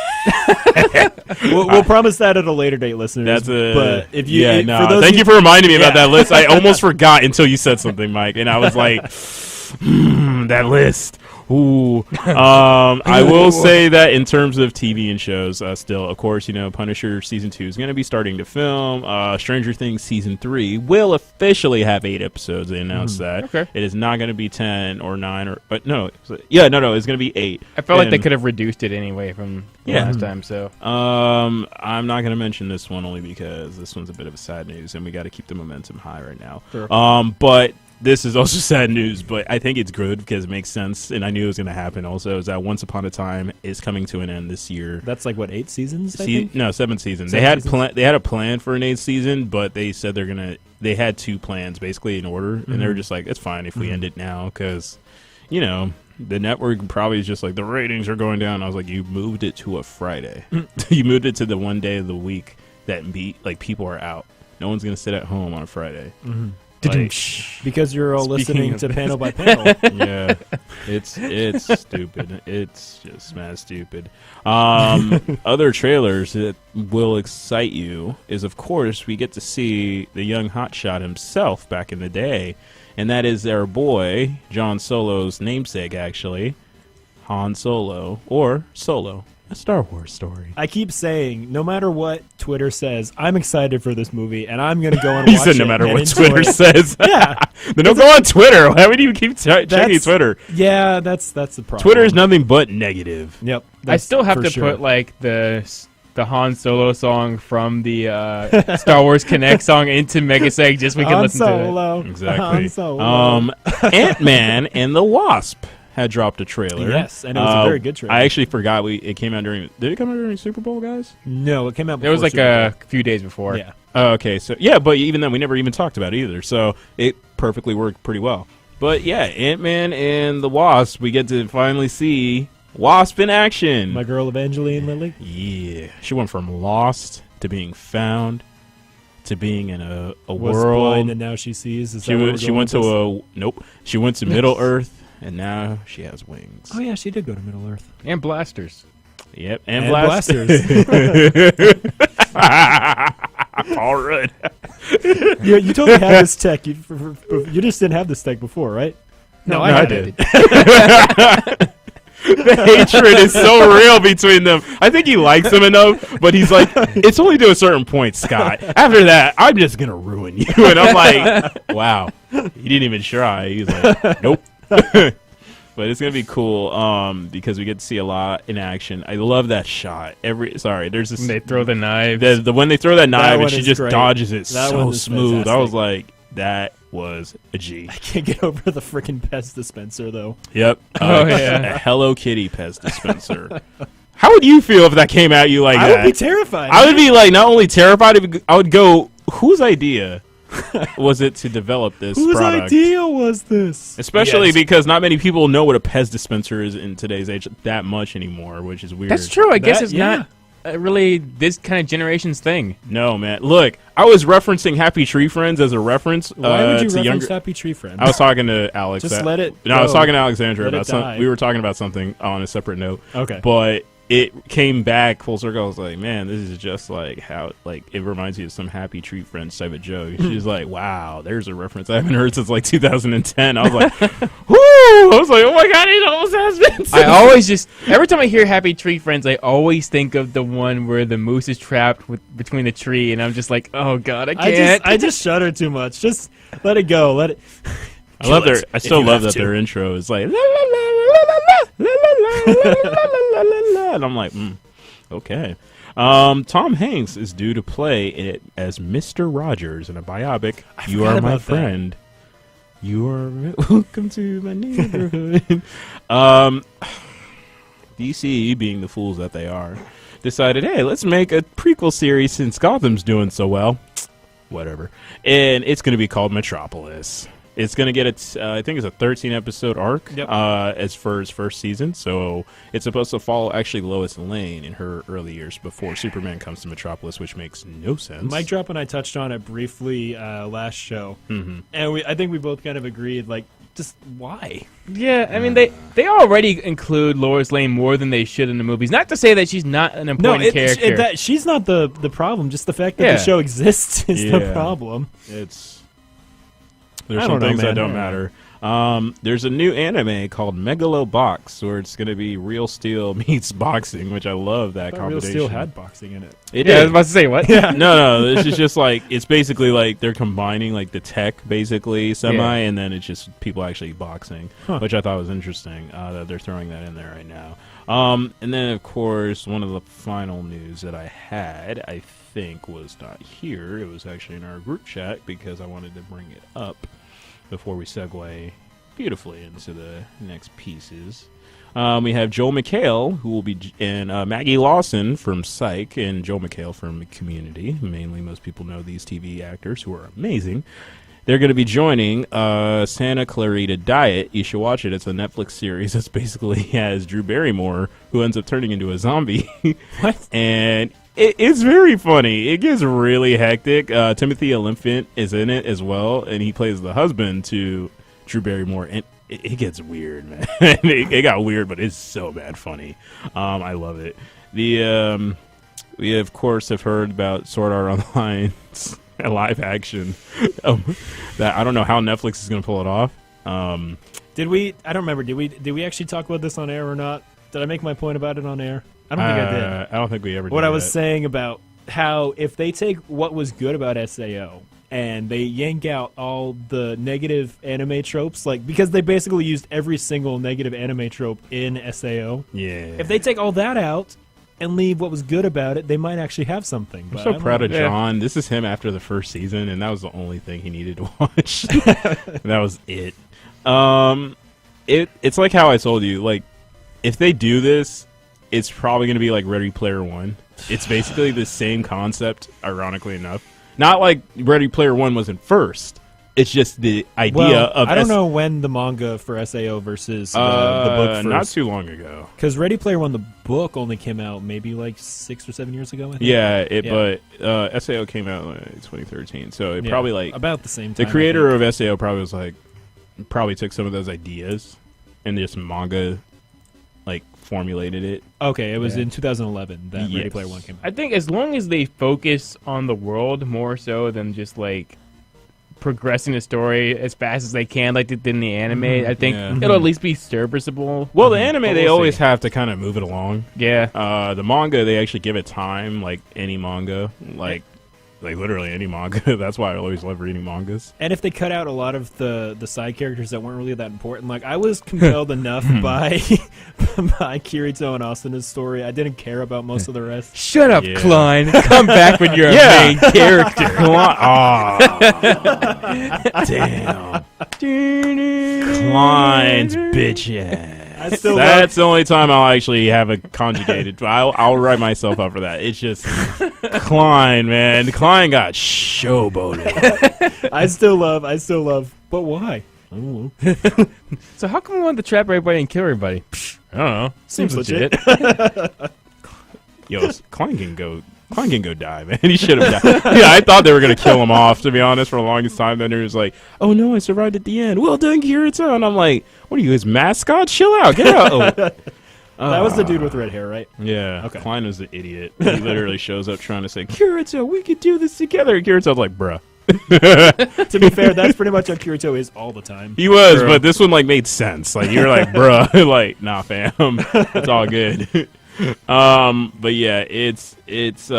we'll promise that at a later date, listeners. But if you, thank you for reminding me about that list. I almost forgot until you said something, Mike, and I was like, that list. Ooh. I will say that in terms of TV and shows, still, of course, Punisher Season 2 is going to be starting to film. Stranger Things Season 3 will officially have 8 episodes. They announced that. Okay. It is not going to be 10 or 9 but no. Yeah, no, it's going to be 8. I felt like they could have reduced it anyway from last time, so. I'm not going to mention this one only because this one's a bit of a sad news, and we got to keep the momentum high right now. Sure. But this is also sad news, but I think it's good because it makes sense, and I knew it was going to happen also, is that Once Upon a Time is coming to an end this year. That's like, what, 8 seasons, I think? No, 7 seasons. They had a plan for an 8th season, but they said they had 2 plans, basically, in order, and they were just like, it's fine if we end it now, because, the network probably is just like, the ratings are going down. I was like, you moved it to a Friday. You moved it to the one day of the week that people are out. No one's going to sit at home on a Friday. Because you're all listening to Panel by Panel. Yeah, it's stupid. It's just mad stupid. Other trailers that will excite you is, of course, we get to see the young hotshot himself back in the day, and that is our boy John Solo's namesake, actually, Han Solo, or Solo. A Star Wars story. I keep saying, no matter what Twitter says, I'm excited for this movie, and I'm going to go and watch it. He said no matter what Twitter says. Yeah. Then don't go on Twitter. Why would you keep checking Twitter? Yeah, that's the problem. Twitter is nothing but negative. Yep. I still have to put, like, the Han Solo song from the Star Wars Connect song into Megaseg just so we can listen to it. Exactly. Ant-Man and the Wasp had dropped a trailer. Yes, and it was a very good trailer. I actually forgot it came out during... Did it come out during Super Bowl, guys? No, it came out before. It was like a few days before. Yeah. Oh, okay, so... Yeah, but even then, we never even talked about it either, so it perfectly worked pretty well. But yeah, Ant-Man and the Wasp, we get to finally see Wasp in action. My girl Evangeline Lilly? Yeah. She went from lost to being found to being in a was world... blind and now she sees. She went to Nope. She went to Middle Earth. And now she has wings. Oh, yeah, she did go to Middle Earth. And blasters. Yep, and blasters. All right. You totally had this tech. You just didn't have this tech before, right? No, I did. The hatred is so real between them. I think he likes them enough, but he's like, it's only to a certain point, Scott. After that, I'm just going to ruin you. And I'm like, wow. He didn't even try. He's like, nope. But it's gonna be cool because we get to see a lot in action. I love that shot. There's this. When they throw the knife. When they throw that knife and she just great. dodges it that so smooth. Fantastic. I was like, that was a G. I can't get over the freaking Pez dispenser though. Yep. Yeah. A Hello Kitty Pez dispenser. How would you feel if that came at you like that? I would be terrified. I would be like not only terrified. I would go, whose idea was it to develop this Whose product? idea was this? Especially because not many people know what a Pez dispenser is in today's age that much anymore, which is weird. That's true. I guess it's not really this kind of generation's thing. No, man. Look, I was referencing Happy Tree Friends as a reference. Why would you reference Happy Tree Friends? I was talking to Alex. Just let it No, I was talking to Alexandra about something. We were talking about something on a separate note. Okay. But it came back full circle. I was like, man, this is just like how, like, it reminds you of some Happy Tree Friends type of joke. She's like, wow, there's a reference I haven't heard since like 2010. I was like, whoo! I was like, oh my god, it almost has been. I always just, every time I hear Happy Tree Friends, I always think of the one where the moose is trapped between the tree, and I'm just like, oh god, I can't. I just shudder too much. Just let it go. Let it. I still love that their intro is like la la la la la la la la la, and I'm like, okay. Tom Hanks is due to play it as Mr. Rogers in a biopic. You Are My Friend. You are welcome to my neighborhood. DC, being the fools that they are, decided, hey, let's make a prequel series since Gotham's doing so well. Whatever, and it's going to be called Metropolis. It's going to get I think it's a 13-episode arc as for its first season. So it's supposed to follow actually Lois Lane in her early years before Superman comes to Metropolis, which makes no sense. Mike Drop and I touched on it briefly last show. Mm-hmm. And I think we both kind of agreed, like, just why? Yeah, I mean, they already include Lois Lane more than they should in the movies. Not to say that she's not an important character. She's not the problem. Just the fact that the show exists is the problem. There's some things that don't matter. There's a new anime called Megalobox, where it's going to be Real Steel meets boxing, which I love that combination. Real Steel had boxing in it. Yeah, I was about to say, what? Yeah. No, this is just like, it's basically like they're combining like the tech, basically, and then it's just people actually boxing, which I thought was interesting that they're throwing that in there right now. And then, of course, one of the final news that I had, I think, was not here. It was actually in our group chat because I wanted to bring it up before we segue beautifully into the next pieces. We have Joel McHale, who will be, and Maggie Lawson from Psych, and Joel McHale from Community. Mainly, most people know these TV actors who are amazing. They're going to be joining Santa Clarita Diet. You should watch it. It's a Netflix series that's basically has Drew Barrymore, who ends up turning into a zombie. What? And it's very funny. It gets really hectic. Timothy Olyphant is in it as well, and he plays the husband to Drew Barrymore. And it gets weird, man. It got weird, but it's so bad funny. I love it. We, of course, have heard about Sword Art Online's live action. That I don't know how Netflix is going to pull it off. Did we? I don't remember. Did we actually talk about this on air or not? Did I make my point about it on air? I don't think I did. I don't think we ever did. What I was saying about how if they take what was good about SAO and they yank out all the negative anime tropes, like, because they basically used every single negative anime trope in SAO. Yeah. If they take all that out and leave what was good about it, they might actually have something. I'm so proud of John. This is him after the first season, and that was the only thing he needed to watch. That was it. It's like how I told you, like, if they do this, it's probably going to be like Ready Player One. It's basically the same concept, ironically enough. Not like Ready Player One wasn't first. It's just the idea of... I don't know when the manga for SAO versus the book first. Not too long ago. Because Ready Player One, the book, only came out maybe like 6 or 7 years ago, I think. Yeah, but SAO came out in 2013, so it probably like... About the same time. The creator of SAO probably was like... Probably took some of those ideas and just manga, like, formulated it. Okay, it was in 2011 that Ready Player One came out. I think as long as they focus on the world more so than just, like, progressing the story as fast as they can, like they did in the anime, I think it'll at least be serviceable. Well, the anime, they always have to kind of move it along. Yeah. The manga, they actually give it time, like any manga. Like literally any manga. That's why I always love reading mangas. And if they cut out a lot of the side characters that weren't really that important, like I was compelled enough by Kirito and Asuna's story, I didn't care about most of the rest. Shut up, Klein. Come back when you're a main character. Damn. Klein's bitch ass. That's the only time I'll actually have a conjugated. I'll write myself up for that. It's just Klein, man. Klein got showboated. I still love. But why? So how come we want to trap everybody and kill everybody? I don't know. Seems legit. Yo, Klein can go die, man. He should have died. Yeah, I thought they were going to kill him off, to be honest, for the longest time. Then he was like, oh, no, I survived at the end. Well done, Kirito. And I'm like, what are you, his mascot? Chill out. Get out. That was the dude with red hair, right? Yeah. Okay. Klein was the idiot. He literally shows up trying to say, Kirito, we could do this together. And Kirito's like, bruh. To be fair, that's pretty much how Kirito is all the time. He was, but this one like made sense. Like, you're like, bruh. Like, nah, fam. It's all good. But yeah, it's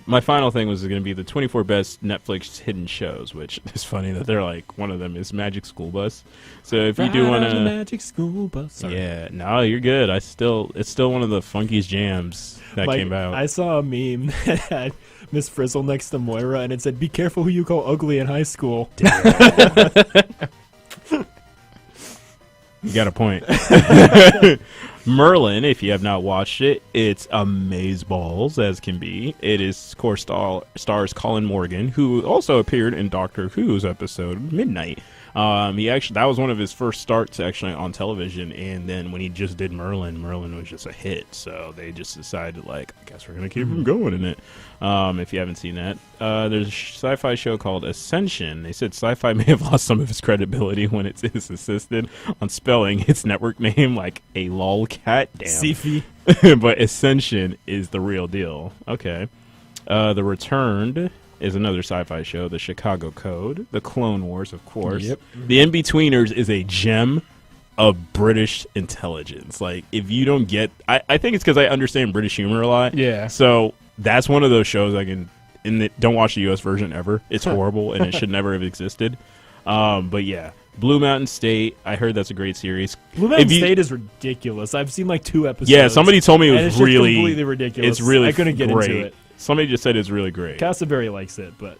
my final thing was going to be the 24 best Netflix hidden shows, which is funny that they're like, one of them is Magic School Bus. So if you do want to Magic School Bus. Sorry. Yeah, no, you're good. It's still one of the funkiest jams that came out. I saw a meme that had Miss Frizzle next to Moira, and it said, "Be careful who you call ugly in high school." You got a point. Merlin, if you have not watched it, it's amazeballs as can be. It is, of course, stars Colin Morgan, who also appeared in Doctor Who's episode Midnight. That was one of his first starts actually on television, and then when he just did Merlin was just a hit. So they just decided, like, I guess we're gonna keep him going in it. If you haven't seen that, there's a sci-fi show called Ascension. They said Sci-Fi may have lost some of its credibility when it is insisted on spelling its network name like a lolcat. Damn. Sifi. But Ascension is the real deal. Okay. The Returned is another sci-fi show. The Chicago Code, The Clone Wars, of course. Yep. The In-Betweeners is a gem of British intelligence. Like, if you don't get... I think it's because I understand British humor a lot. Yeah. So that's one of those shows I can... don't watch the U.S. version ever. It's horrible, and it should never have existed. But yeah, Blue Mountain State. I heard that's a great series. Blue Mountain State is ridiculous. I've seen like 2 episodes. Yeah, somebody told me it was it's really completely ridiculous. It's really I couldn't get great. into it. Somebody just said it's really great. Castleberry likes it, but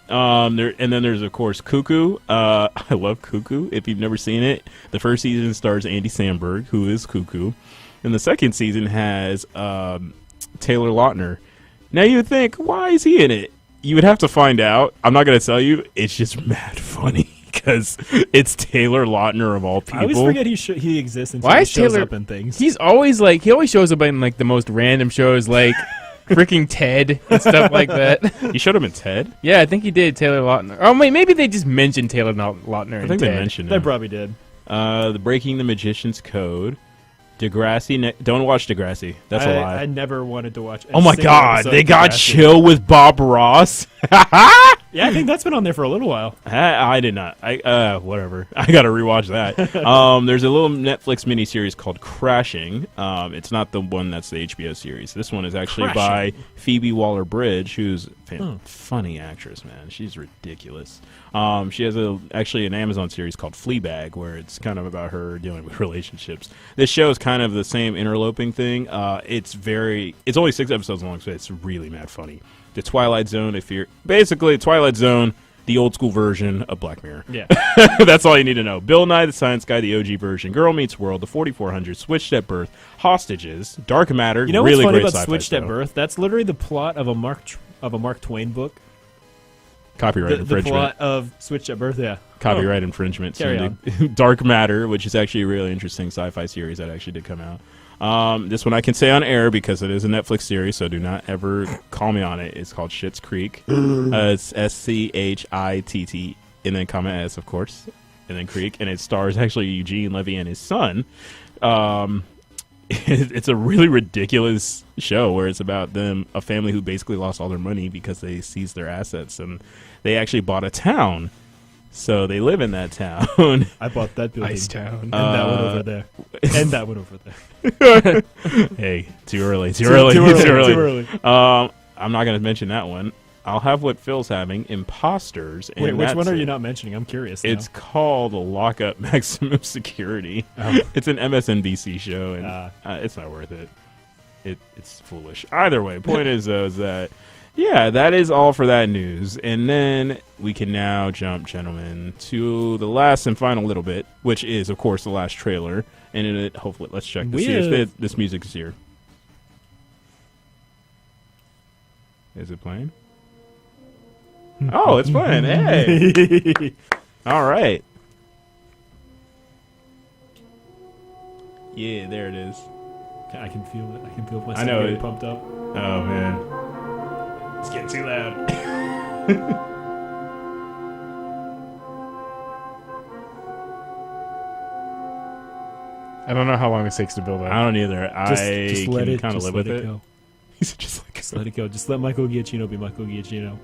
and then there's of course Cuckoo. I love Cuckoo. If you've never seen it, the first season stars Andy Samberg, who is Cuckoo, and the second season has Taylor Lautner. Now you would think, why is he in it? You would have to find out. I'm not going to tell you. It's just mad funny because it's Taylor Lautner of all people. I always forget he exists until Why he is shows Taylor up in things. He's always like he always shows up in like the most random shows, like freaking Ted and stuff like that. You showed him in Ted? Yeah, I think he did. Taylor Lautner. Oh wait, maybe they just mentioned Taylor Lautner. I think they mentioned him. They probably did. The Breaking the Magician's Code. Degrassi. Don't watch Degrassi. That's a lie. I never wanted to watch. Oh my God! They got Chill with Bob Ross. Yeah, I think that's been on there for a little while. I did not. Whatever. I got to rewatch that. There's a little Netflix miniseries called Crashing. It's not the one that's the HBO series. This one is actually by Phoebe Waller-Bridge, who's a funny actress, man. She's ridiculous. She has actually an Amazon series called Fleabag, where it's kind of about her dealing with relationships. This show is kind of the same interloping thing. It's only 6 episodes long, so it's really mad funny. The Twilight Zone, Twilight Zone, the old school version of Black Mirror. Yeah. That's all you need to know. Bill Nye the Science Guy, the OG version, Girl Meets World, the 4400, Switched at Birth, Hostages, Dark Matter. You know really what's funny great about Switched at Birth? That's literally the plot of a Mark Twain book. Copyright infringement. The plot of Switched at Birth, yeah. Copyright infringement. Carry on. Dark Matter, which is actually a really interesting sci-fi series that actually did come out. This one I can say on air because it is a Netflix series, so do not ever call me on it. It's called Schitt's Creek. It's SCHITT, and then comma S, of course, and then Creek, and it stars actually Eugene Levy and his son. It's a really ridiculous show where it's about a family who basically lost all their money because they seized their assets, and they actually bought a town. So they live in that town. I bought that building. Ice Town. And that one over there. And that one over there. Hey, too early. Too early. I'm not going to mention that one. I'll have what Phil's having, Imposters. Wait, which one are you not mentioning? I'm curious now. It's called Lockup Maximum Security. Oh. It's an MSNBC show, and it's not worth it. It's foolish. Either way, point is, though, is that... Yeah, that is all for that news. And then we can now jump, gentlemen, to the last and final little bit, which is, of course, the last trailer. And in it, hopefully, let's check to see if this music is here. Is it playing? Oh, it's playing. Hey. All right. Yeah, there it is. I can feel it. I can feel myself I know getting pumped up. Oh, man. It's getting too loud. I don't know how long it takes to build up. I don't either. Just let it kind of live with it. Go. Just let it go. Just let Michael Giacchino be Michael Giacchino.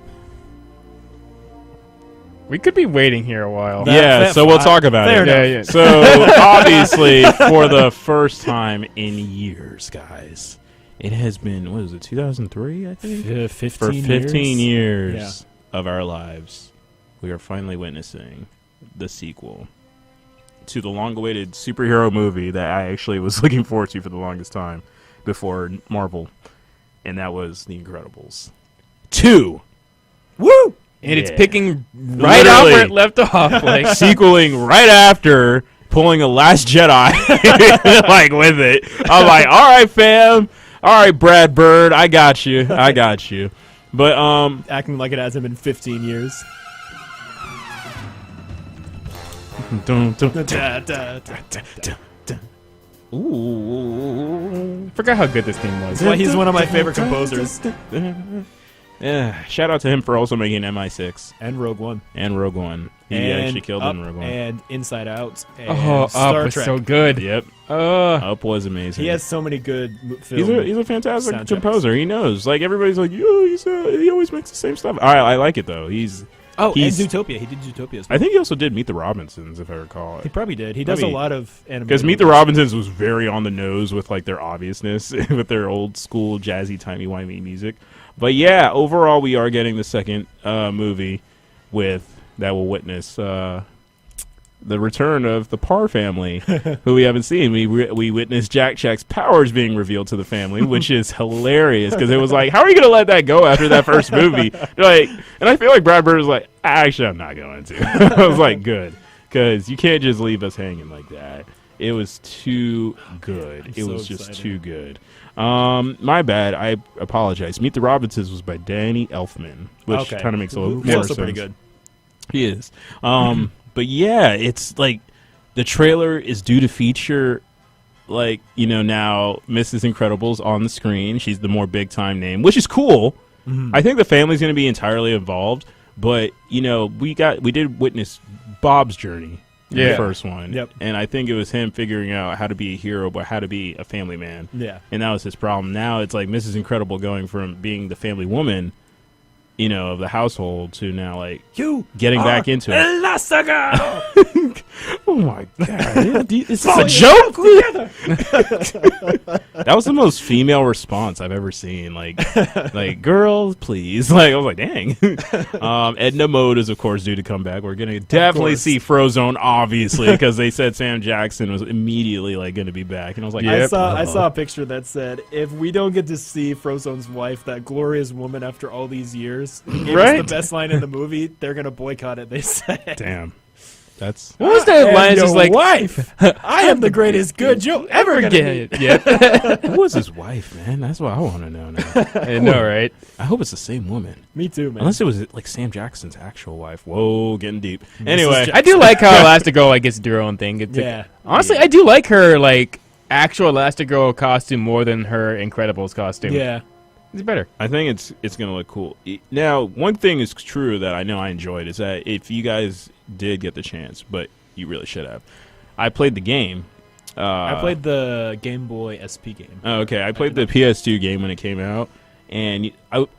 We could be waiting here a while. We'll talk about it. Yeah. So, obviously, for the first time in years, guys, it has been, 2003, I think? 15 years of our lives, we are finally witnessing the sequel to the long-awaited superhero movie that I actually was looking forward to for the longest time before Marvel, and that was The Incredibles 2. Woo! And it's picking right up where it left off. Like sequeling right after pulling a Last Jedi like with it. I'm like, all right, fam. All right, Brad Bird, I got you. But acting like it hasn't been 15 years. Ooh. Forgot how good this theme was. That's why he's one of my favorite composers. Shout out to him for also making MI6 and Rogue One. He actually killed it in Rogue One. And Inside Out. And Up Star was Trek. so good. Yep. Up was amazing. He has so many good films. He's a fantastic composer. He knows. Like, everybody's like, yo, he always makes the same stuff. I like it, though. He's and Zootopia. He did Zootopia as well. I think he also did Meet the Robinsons, if I recall. He probably did. He does a lot of animation. Because Meet the Robinsons was very on the nose with, like, their obviousness, with their old school jazzy, timey-wimey music. But yeah, overall, we are getting the second movie that will witness the return of the Parr family, who we haven't seen. We witnessed Jack Shack's powers being revealed to the family, which is hilarious because it was like, how are you going to let that go after that first movie? Like, and I feel like Brad Bird was like, actually, I'm not going to. I was like, good, because you can't just leave us hanging like that. It was too good. It was just too good. My bad. I apologize. Meet the Robinsons was by Danny Elfman, which kind of makes a little more sense. Also pretty good. He is. But yeah, it's like the trailer is due to feature, like, now Mrs. Incredible's on the screen. She's the more big time name, which is cool. I think the family's going to be entirely involved, but we did witness Bob's journey. The first one. Yep. And I think it was him figuring out how to be a hero, but how to be a family man. Yeah. And that was his problem. Now it's like Mrs. Incredible going from being the family woman, of the household to now, like, getting back into it. Elastigirl! Oh my god. Is this a joke? That was the most female response I've ever seen. Like, girls, please. Like, I was like, dang. Edna Mode is, of course, due to come back. We're gonna definitely see Frozone, obviously, because they said Sam Jackson was immediately like going to be back, and I was like, I saw a picture that said, if we don't get to see Frozone's wife, that glorious woman, after all these years, right? The best line in the movie, they're gonna boycott it. They said, damn. That's what was that line? Just like, wife. I am the greatest good you'll ever get. Yeah. Who was his wife, man? That's what I want to know now. I know, right? I hope it's the same woman. Me too, man. Unless it was like Sam Jackson's actual wife. Whoa, getting deep. Anyway, I do like how Elastigirl gets to do her own thing. Honestly, I do like her actual Elastigirl costume more than her Incredibles costume. Yeah. It's better. I think it's going to look cool. Now, one thing is true that I know I enjoyed is that if you guys did get the chance, but you really should have, I played the game. I played the Game Boy SP game. Oh, okay. I played the PS2 game when it came out, and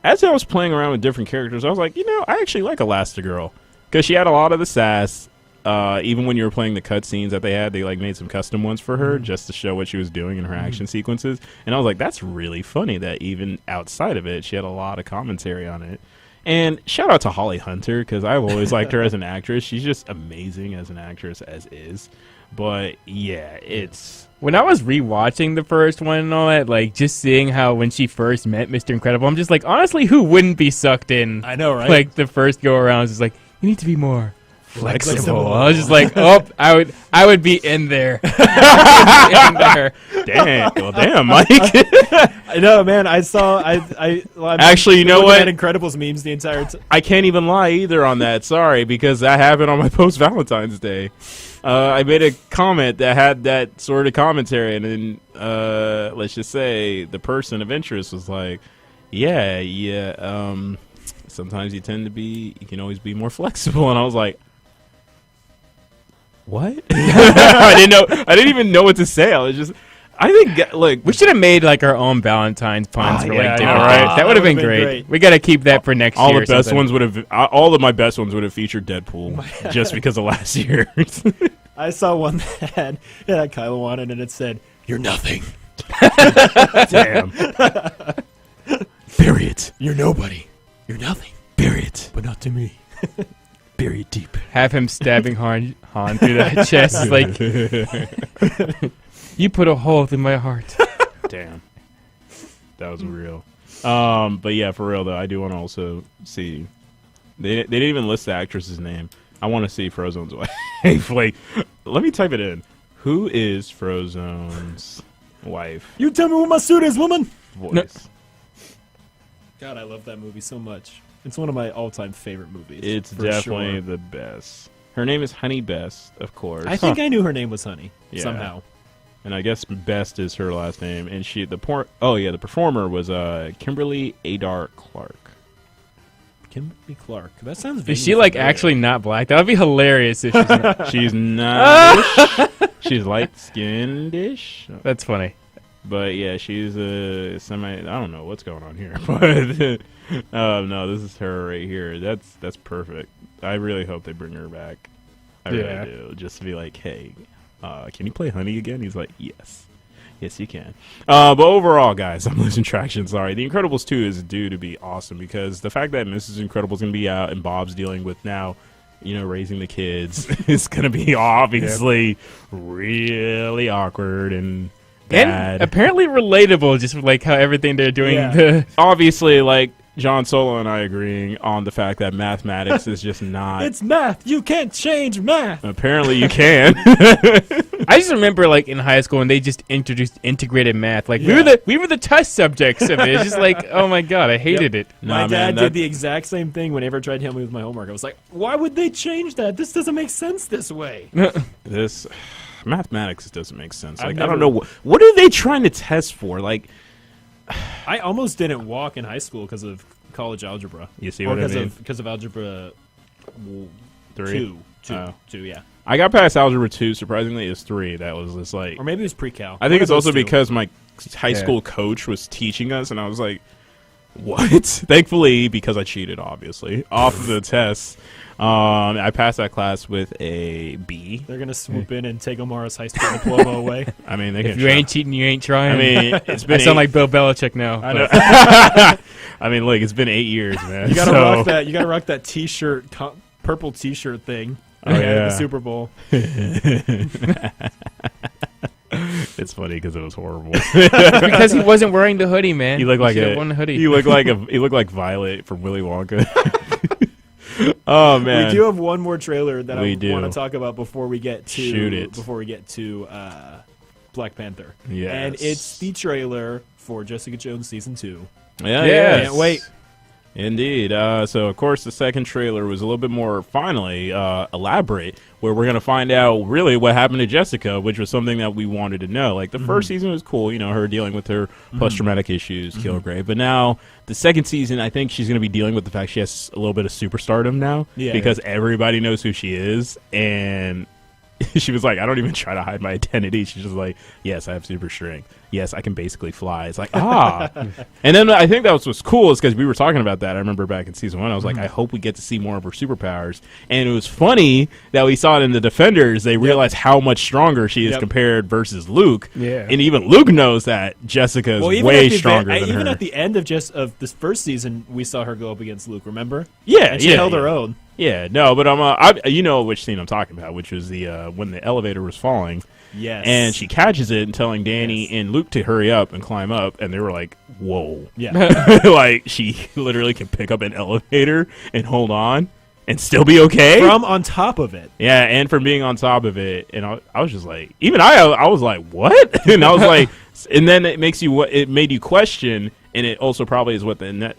as I was playing around with different characters, I was like, I actually like Elastigirl because she had a lot of the sass. Even when you were playing the cutscenes that they made some custom ones for her just to show what she was doing in her action sequences. And I was like, that's really funny that even outside of it, she had a lot of commentary on it. And shout out to Holly Hunter, because I've always liked her as an actress. She's just amazing as an actress as is. But yeah, it's... When I was rewatching the first one and all that, just seeing how when she first met Mr. Incredible, I'm just like, honestly, who wouldn't be sucked in? I know, right? The first go around is just like, you need to be more flexible. I was just like, I would be in there. Damn. Well, damn, Mike. I know, man. I saw. Actually, you know what? Incredibles memes the entire time. I can't even lie either on that. Sorry, because that happened on my post Valentine's Day. I made a comment that had that sort of commentary, and then let's just say the person of interest was like, "Yeah. Sometimes you can always be more flexible," and I was like, what? I didn't even know what to say. I think we should have made our own Valentine's puns for different. That would have been great. We got to keep that for next year. All of my best ones would have featured Deadpool just because of last year. I saw one that had Kylo on it and it said, "You're nothing." Damn. Bury it. You're nobody. You're nothing. Bury it. But not to me. Bury it deep. Have him stabbing Han through that chest. You put a hole through my heart. Damn. That was real. But yeah, for real though, I do want to also see. They didn't even list the actress's name. I want to see Frozone's wife. Let me type it in. Who is Frozone's wife? You tell me what my suit is, woman. Voice. No. God, I love that movie so much. It's one of my all-time favorite movies. It's definitely the best. Her name is Honey Best, of course. I think I knew her name was Honey somehow. And I guess Best is her last name. And the performer was Kimberly Adar Clark. Kimberly Clark. That sounds. Is she like actually not black? That would be hilarious if she's not. She's not. She's light-skinned-ish. That's funny. But yeah, she's a semi. I don't know what's going on here, but no, this is her right here. That's perfect. I really hope they bring her back. I really do. Just to be like, hey, can you play Honey again? He's like, yes, you can. But overall, guys, I'm losing traction. Sorry. The Incredibles 2 is due to be awesome because the fact that Mrs. Incredible's gonna be out and Bob's dealing with now, raising the kids, is gonna be obviously really awkward and bad. And apparently relatable, just like how everything they're doing. Yeah. Obviously, like John Solo and I agreeing on the fact that mathematics is just not. It's math. You can't change math. Apparently, you can. I just remember, like in high school, when they just introduced integrated math. Like we were the test subjects of it. It's just like, oh my god, I hated it. My dad did the exact same thing whenever I tried to help me with my homework. I was like, why would they change that? This doesn't make sense this way. This mathematics doesn't make sense. Like I don't know what are they trying to test for. Like I almost didn't walk in high school because of college algebra. You see what I mean? Because of algebra 3? 2, yeah. I got past algebra 2. Surprisingly, it's 3. That was just like, or maybe it was pre-cal. I think it's also because my high school coach was teaching us, and I was like, what? Thankfully, because I cheated, obviously, off of the tests. I passed that class with a B. They're gonna swoop in and take Omara's high school diploma away. I mean, if you ain't cheating, you ain't trying. I mean, it's been. I sound like Bill Belichick now. I know. I mean, look, it's been 8 years, man. You gotta rock that. You gotta rock that T-shirt, purple T-shirt thing. Oh yeah, the Super Bowl. It's funny because it was horrible. It's because he wasn't wearing the hoodie, man. He looked like one hoodie. He looked like Violet from Willy Wonka. Oh man, we do have one more trailer that I want to talk about before we get to Black Panther. Yes. And it's the trailer for Jessica Jones season 2. Yeah, Can't wait. Indeed. So, of course, the second trailer was a little bit more, finally, elaborate, where we're going to find out really what happened to Jessica, which was something that we wanted to know. Like, the first season was cool, her dealing with her post-traumatic issues, Kilgrave. But now, the second season, I think she's going to be dealing with the fact she has a little bit of superstardom now, because everybody knows who she is, and she was like, I don't even try to hide my identity. She's just like, yes, I have super strength. Yes, I can basically fly. It's like, And then I think that was what's cool is because we were talking about that. I remember back in season 1, I was like, I hope we get to see more of her superpowers. And it was funny that we saw it in the Defenders. They realized how much stronger she is compared versus Luke. Yeah. And even Luke knows that Jessica is way stronger than her. Even at the end of this first season, we saw her go up against Luke, remember? Yeah. And she held her own. Yeah, no, but you know which scene I'm talking about, which was the when the elevator was falling. Yes. And she catches it and telling Danny and Luke to hurry up and climb up, and they were like, whoa. Yeah. Like, she literally can pick up an elevator and hold on and still be okay? From on top of it. Yeah, and from being on top of it. And I was just like, even I was like, what? And I was like, and then it made you question, and it also probably is what they're going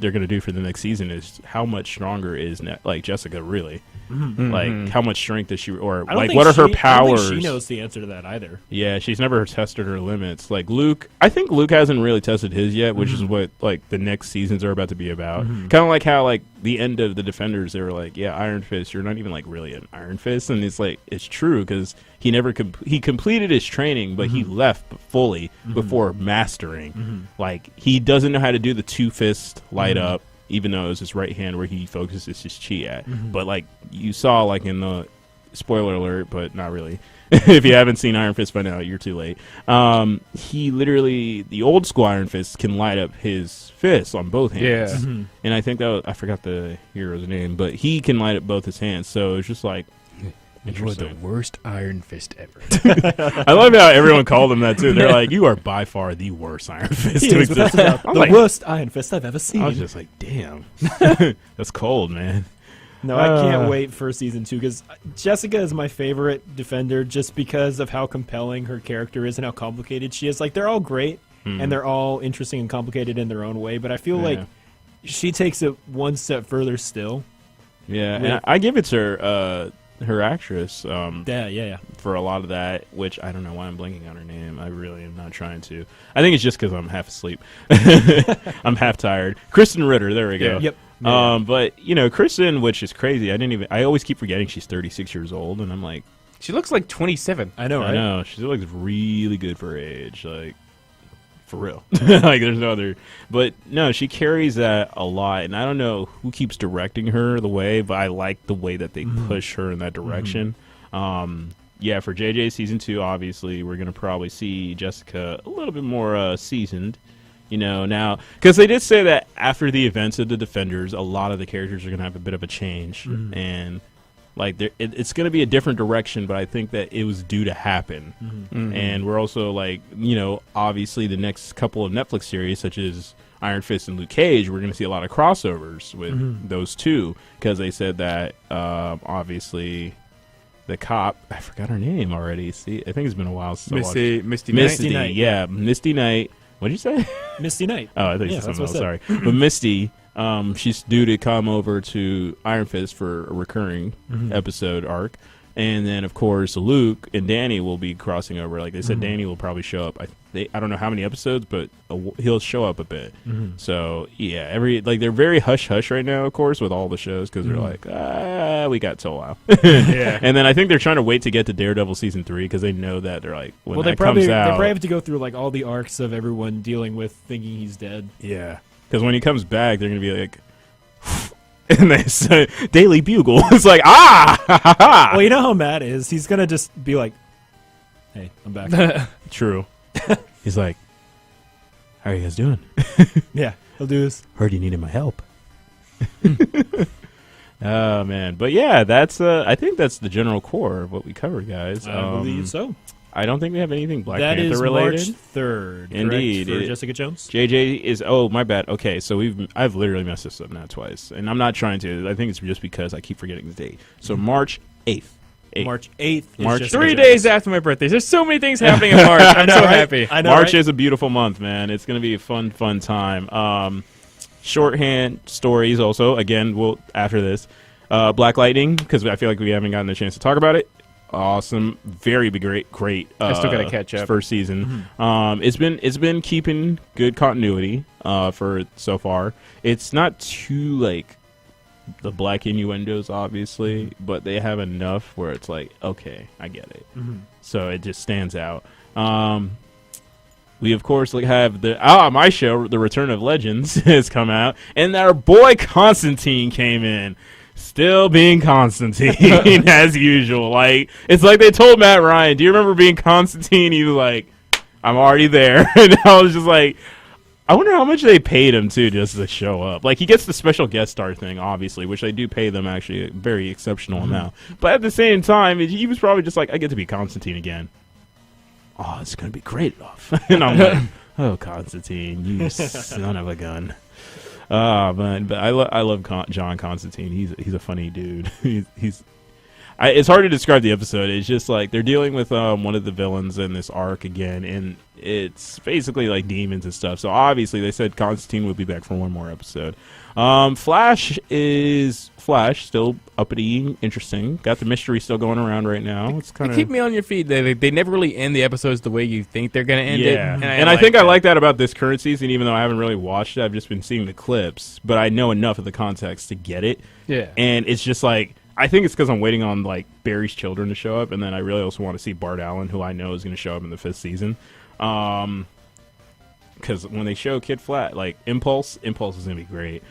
to do for the next season is how much stronger is Jessica really? Mm-hmm. Like, how much strength does she, or like, what are her powers? I don't think she knows the answer to that either. Yeah, she's never tested her limits. Like Luke, I think Luke hasn't really tested his yet, which is what like the next seasons are about to be about. Kind of like how like the end of the Defenders, they were like, yeah, Iron Fist, you're not even like really an Iron Fist, and it's like it's true because he never he completed his training, but he left fully before mastering. Like he doesn't know how to do the 2-fist light up. Even though it was his right hand where he focuses his chi at. But, like, you saw, like, in the... Spoiler alert, but not really. If you haven't seen Iron Fist by now, you're too late. He literally... The old school Iron Fist can light up his fists on both hands. Yeah. And I think that was, I forgot the hero's name, but he can light up both his hands. So it's just like... You're the worst Iron Fist ever. I love how everyone called him that, too. They're like, you are by far the worst Iron Fist to exist. The worst Iron Fist I've ever seen. I was just like, damn. That's cold, man. No, I can't wait for season 2 because Jessica is my favorite Defender just because of how compelling her character is and how complicated she is. Like, they're all great and they're all interesting and complicated in their own way, but I feel like she takes it one step further still. Yeah, and I give it to her actress yeah for a lot of that, which I don't know why I'm blanking on her name. I really am not trying to. I think it's just because I'm half asleep. I'm half tired. Kristen Ritter, there we go. Yep. Yeah. But Kristen, which is crazy. I always keep forgetting she's 36 years old, and I'm like, She looks like 27. I know, right? I know she looks really good for her age, like for real. Like there's no other. But no, she carries that a lot, and I don't know who keeps directing her the way, but I like the way that they push her in that direction. Yeah, for JJ season 2, obviously we're gonna probably see Jessica a little bit more seasoned. Now, because they did say that after the events of the Defenders, a lot of the characters are going to have a bit of a change. And, like, it's going to be a different direction, but I think that it was due to happen. And we're also, like, obviously the next couple of Netflix series, such as Iron Fist and Luke Cage, we're going to see a lot of crossovers with those two, because they said that, obviously, the cop, I forgot her name already. See, I think it's been a while since I watched it. Misty Knight. Yeah, Misty Knight. What did you say? Misty Knight. Oh, I thought you said something else. Sorry. But Misty, she's due to come over to Iron Fist for a recurring episode arc. And then, of course, Luke and Danny will be crossing over. Like they said, Danny will probably show up. I don't know how many episodes, but he'll show up a bit. So, yeah, they're very hush-hush right now, of course, with all the shows, because they're like, we got till a while. Yeah. And then I think they're trying to wait to get to Daredevil Season 3, because they know that they're like, when that comes out. They probably have to go through like all the arcs of everyone dealing with thinking he's dead. Yeah. Because when he comes back, they're going to be like, and they say Daily Bugle. It's like, Well, you know how Matt is. He's gonna just be like, "Hey, I'm back." True. He's like, how are you guys doing? Yeah, he'll do this. Heard you needed my help. Oh man, but yeah, that's I think that's the general core of what we covered, guys. I believe so. I don't think we have anything Black That Panther is related. March 3rd. Indeed, correct, for Jessica Jones. JJ is. Oh, my bad. Okay, so I've literally messed this up now twice, and I'm not trying to. I think it's just because I keep forgetting the date. So March 8th. March 8th. March Jessica 3 Jones. days after my birthday. There's so many things happening in March. I'm so happy. I know, March right? is a beautiful month, man. It's going to be a fun time. Shorthand stories also. Again, we'll after this. Black Lightning, because I feel like we haven't gotten a chance to talk about it. Awesome, very great. I still gotta catch up. First season. It's been keeping good continuity for so far. It's not too like the black innuendos, obviously, but they have enough where it's like, okay, I get it. So it just stands out. We of course have my show, The Return of Legends, has come out, and our boy Constantine came in. Still being Constantine as usual. Like it's like they told Matt Ryan, do you remember being Constantine? He was like, I'm already there. And I was just like, I wonder how much they paid him too just to show up. Like he gets the special guest star thing, obviously, which they do pay them actually a very exceptional amount. But at the same time, he was probably just like, I get to be Constantine again. Oh, it's gonna be great enough. And I'm like, oh, Constantine, you son of a gun. Man, but I love John Constantine. He's a funny dude. It's hard to describe the episode. It's just like they're dealing with one of the villains in this arc again, and it's basically like demons and stuff. So obviously they said Constantine would be back for one more episode. Flash still uppity, interesting. Got the mystery still going around right now. It's kind of keep me on your feet. They never really end the episodes the way you think they're going to end it. And I think I like that about this current season, even though I haven't really watched it. I've just been seeing the clips, but I know enough of the context to get it. Yeah. And it's just like, I think it's because I'm waiting on like Barry's children to show up, and then I really also want to see Bart Allen, who I know is going to show up in the 5th season. Because when they show Kid Flat, like Impulse is going to be great.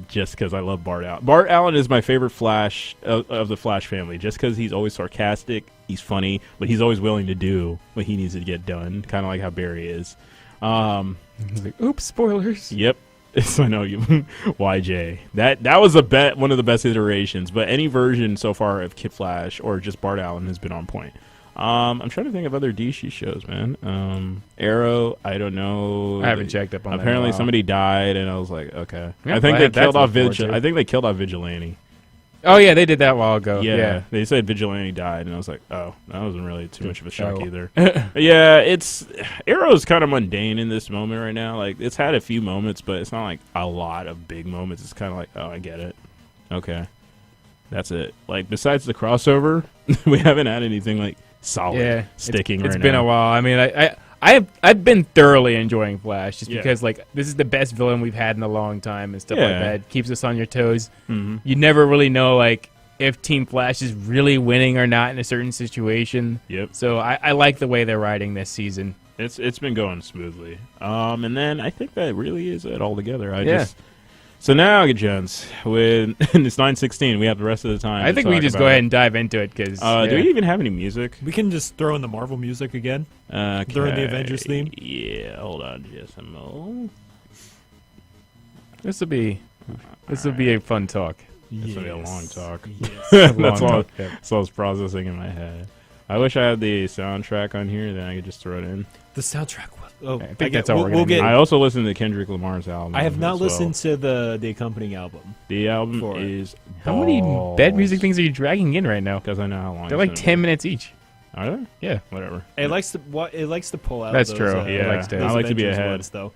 Just because I love Bart Allen. Bart Allen is my favorite Flash of the Flash family, just because he's always sarcastic, he's funny, but he's always willing to do what he needs to get done, kind of like how Barry is. Like, oops, spoilers. Yep. So I know you, YJ. That was one of the best iterations, but any version so far of Kid Flash or just Bart Allen has been on point. I'm trying to think of other DC shows, man. Arrow, I don't know. I haven't checked up on that. Apparently somebody died, and I was like, okay. Yeah, I think they killed off Vigilante. I think they killed off Vigilante. Oh yeah, they did that a while ago. Yeah, they said Vigilante died, and I was like, oh, that wasn't really too much of a shock Oh. either. Yeah, Arrow's kind of mundane in this moment right now. Like, it's had a few moments, but it's not like a lot of big moments. It's kind of like, oh, I get it. Okay, that's it. Like, besides the crossover, we haven't had anything like solid sticking right now. It's been a while. I mean, I've been thoroughly enjoying Flash just Yeah. because like this is the best villain we've had in a long time and stuff like Yeah. that. It keeps us on your toes. Mm-hmm. You never really know like if Team Flash is really winning or not in a certain situation. Yep. So I like the way they're writing this season. It's been going smoothly. And then I think that really is it all together. Yeah. So now, gents, when it's 9:16, we have the rest of the time. I think we can just go ahead and dive into it because. Do we even have any music? We can just throw in the Marvel music again during the Avengers theme. Yeah, hold on just a moment. This will be a fun talk. This will be a long talk. Yes. That's all. Long talk, yeah. That's all I was processing in my head. I wish I had the soundtrack on here, then I could just throw it in. The soundtrack was. Oh, I think that's all we're we'll gonna get. I also listened to Kendrick Lamar's album. I have not as well. listened to the accompanying album. The album for it. is How many bed music things are you dragging in right now? Because I know how long They're like 10 minutes each. Are they? Yeah. Whatever. It likes to pull out. That's those, true. Yeah, It likes to- those I like to be Avengers ahead. ones, though.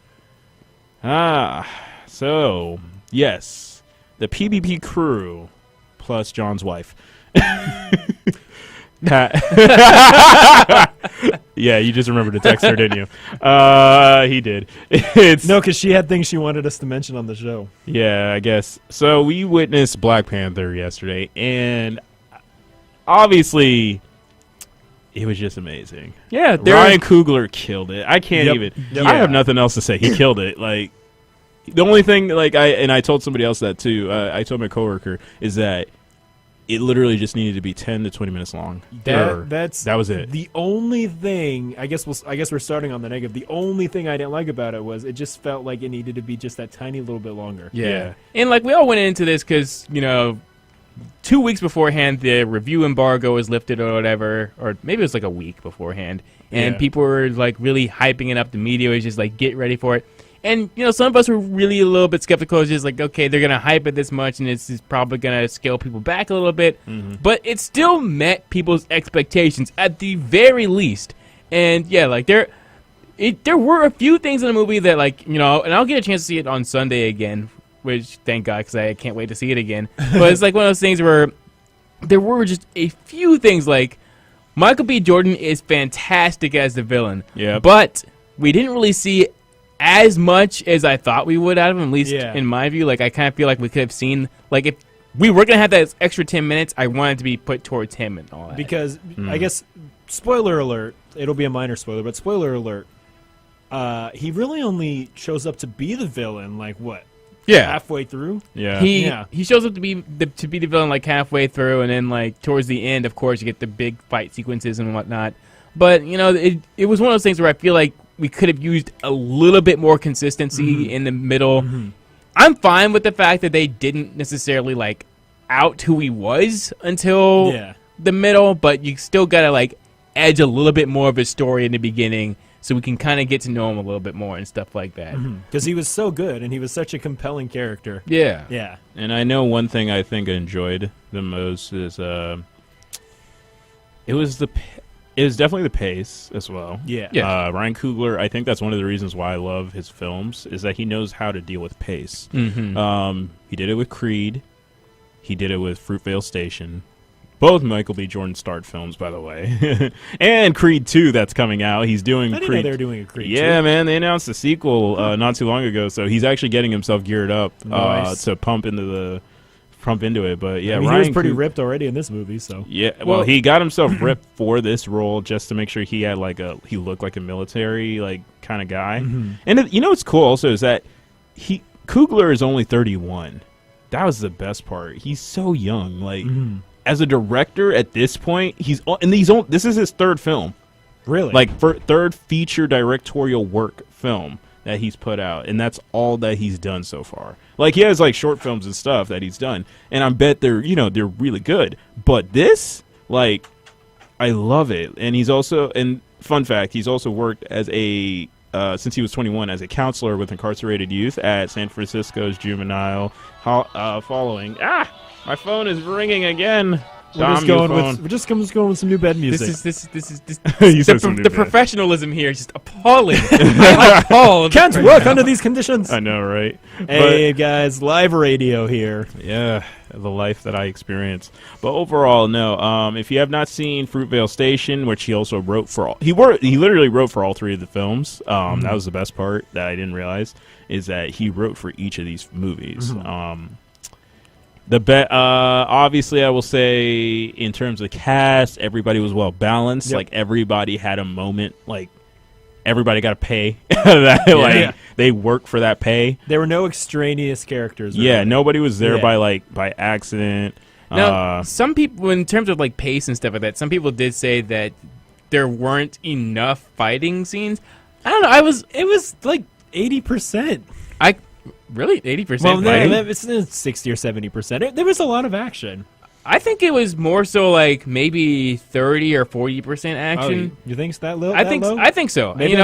So yes, the PvP crew plus John's wife. Yeah, you just remembered to text her, didn't you? He did. It's No, because she had things she wanted us to mention on the show. Yeah, I guess. So we witnessed Black Panther yesterday, and obviously, it was just amazing. Yeah, Ryan Coogler killed it. I can't Yep. even. Yep. I have nothing else to say. He killed it. Like the only thing, I told somebody else that too. I told my coworker is that it literally just needed to be 10 to 20 minutes long. That was it. The only thing I guess we're starting on the negative. The only thing I didn't like about it was it just felt like it needed to be just that tiny little bit longer. Yeah. And like we all went into this because, 2 weeks beforehand, the review embargo was lifted or whatever, or maybe it was like a week beforehand. And Yeah. people were like really hyping it up. The media was just like, get ready for it. And, some of us were really a little bit skeptical. It's just like, okay, they're going to hype it this much, and it's probably going to scale people back a little bit. Mm-hmm. But it still met people's expectations at the very least. And, yeah, like, there were a few things in the movie that, like, and I'll get a chance to see it on Sunday again, which, thank God, because I can't wait to see it again. But it's like one of those things where there were just a few things, like, Michael B. Jordan is fantastic as the villain. Yeah. But we didn't really see as much as I thought we would out of him, at least in my view. Like, I kind of feel like we could have seen, like, if we were going to have that extra 10 minutes, I wanted to be put towards him and all that. Because, I guess, spoiler alert, it'll be a minor spoiler, but spoiler alert, he really only shows up to be the villain, like, what? Yeah. Halfway through? Yeah. He shows up to be the villain, like, halfway through, and then, like, towards the end, of course, you get the big fight sequences and whatnot. But, it was one of those things where I feel like we could have used a little bit more consistency in the middle. Mm-hmm. I'm fine with the fact that they didn't necessarily, like, out who he was until the middle, but you still got to, like, edge a little bit more of his story in the beginning so we can kind of get to know him a little bit more and stuff like that. Because he was so good, and he was such a compelling character. Yeah. Yeah. And I know one thing I think I enjoyed the most is it was definitely the pace as well. Yeah. Ryan Coogler, I think that's one of the reasons why I love his films is that he knows how to deal with pace. Mm-hmm. He did it with Creed. He did it with Fruitvale Station. Both Michael B. Jordan starred films, by the way. And Creed 2 that's coming out. He's doing I didn't Creed. know they were doing a Creed 2. Yeah, man. They announced a sequel not too long ago, so he's actually getting himself geared up Nice. to pump into it. But yeah, I mean, Ryan he was pretty Coog- ripped already in this movie, so. Yeah, well, he got himself ripped for this role just to make sure he had he looked like a military kind of guy. And what's cool also is that Coogler is only 31. That was the best part. He's so young. As a director at this point, this is his third film. Really? Third feature directorial work film that he's put out, and that's all that he's done so far. He has short films and stuff that he's done, and I bet they're really good. But this, I love it. And he's also, and fun fact, he's also worked as since he was 21 as a counselor with incarcerated youth at San Francisco's juvenile following. My phone is ringing again. We're just going with some new bed music. This is the professionalism here is just appalling. I'm appalled. Can't work under these conditions. I know, right? Hey guys, live radio here. Yeah, the life that I experience. But overall, no. If you have not seen Fruitvale Station, which he also wrote for he literally wrote for all three of the films. That was the best part that I didn't realize, is that he wrote for each of these movies. Obviously, I will say, in terms of cast, everybody was well balanced. Yep. Like, everybody had a moment. Like, everybody got to pay. They work for that pay. There were no extraneous characters. Yeah, nobody was there by accident. Now, some people, in terms of like pace and stuff like that, some people did say that there weren't enough fighting scenes. I don't know. It was like 80%. Really? 80%? Well, it's 60 or 70%. There was a lot of action. I think it was more so like maybe 30 or 40% action. Oh, you think it's that low? I think so. Maybe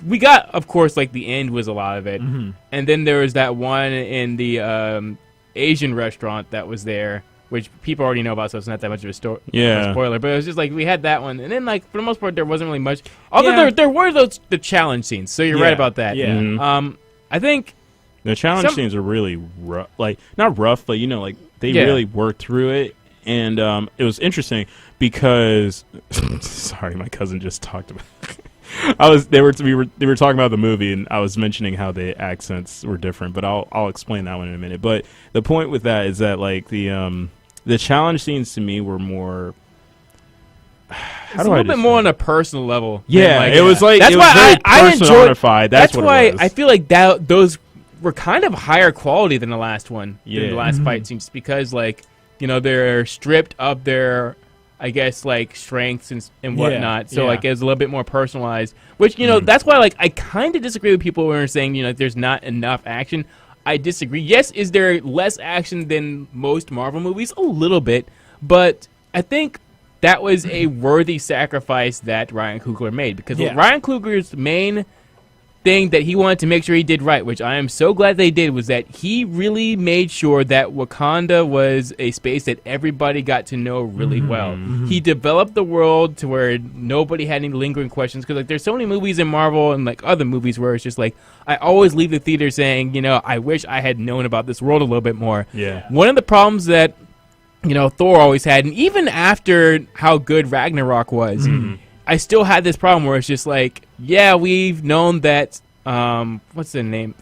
we got, of course, like the end was a lot of it. Mm-hmm. And then there was that one in the Asian restaurant that was there, which people already know about, so it's not that much of a spoiler. But it was just like we had that one. And then, like, for the most part, there wasn't really much. Although there were the challenge scenes, so you're right about that. Yeah. Mm-hmm. I think the challenge scenes are really rough. Like, not rough, but, they really worked through it. And it was interesting because sorry, my cousin just talked about we were talking about the movie, and I was mentioning how the accents were different, but I'll explain that one in a minute. But the point with that is that, like, the challenge scenes to me were more a little bit more on a personal level. Yeah, it was like that's why I enjoyed. That's why I feel like those were kind of higher quality than the last one. Yeah, the last fight seems, because they're stripped of their, I guess, like, strengths and whatnot. So like it's a little bit more personalized. Which that's why, like, I kind of disagree with people who are saying there's not enough action. I disagree. Yes, is there less action than most Marvel movies? A little bit, but I think that was a worthy sacrifice that Ryan Coogler made, because Ryan Coogler's main thing that he wanted to make sure he did right, which I am so glad they did, was that he really made sure that Wakanda was a space that everybody got to know really well. Mm-hmm. He developed the world to where nobody had any lingering questions, because, like, there's so many movies in Marvel and, like, other movies where it's just like, I always leave the theater saying, I wish I had known about this world a little bit more. Yeah. One of the problems that Thor always had, and even after how good Ragnarok was, I still had this problem where it's just like, we've known that, what's the name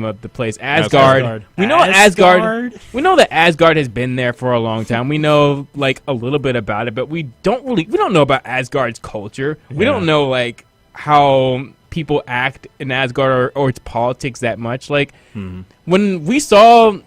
of the place? Asgard. We know Asgard. We know that Asgard has been there for a long time. We know, like, a little bit about it, but we don't know about Asgard's culture. Yeah. We don't know, like, how people act in Asgard or its politics that much. Like, when we saw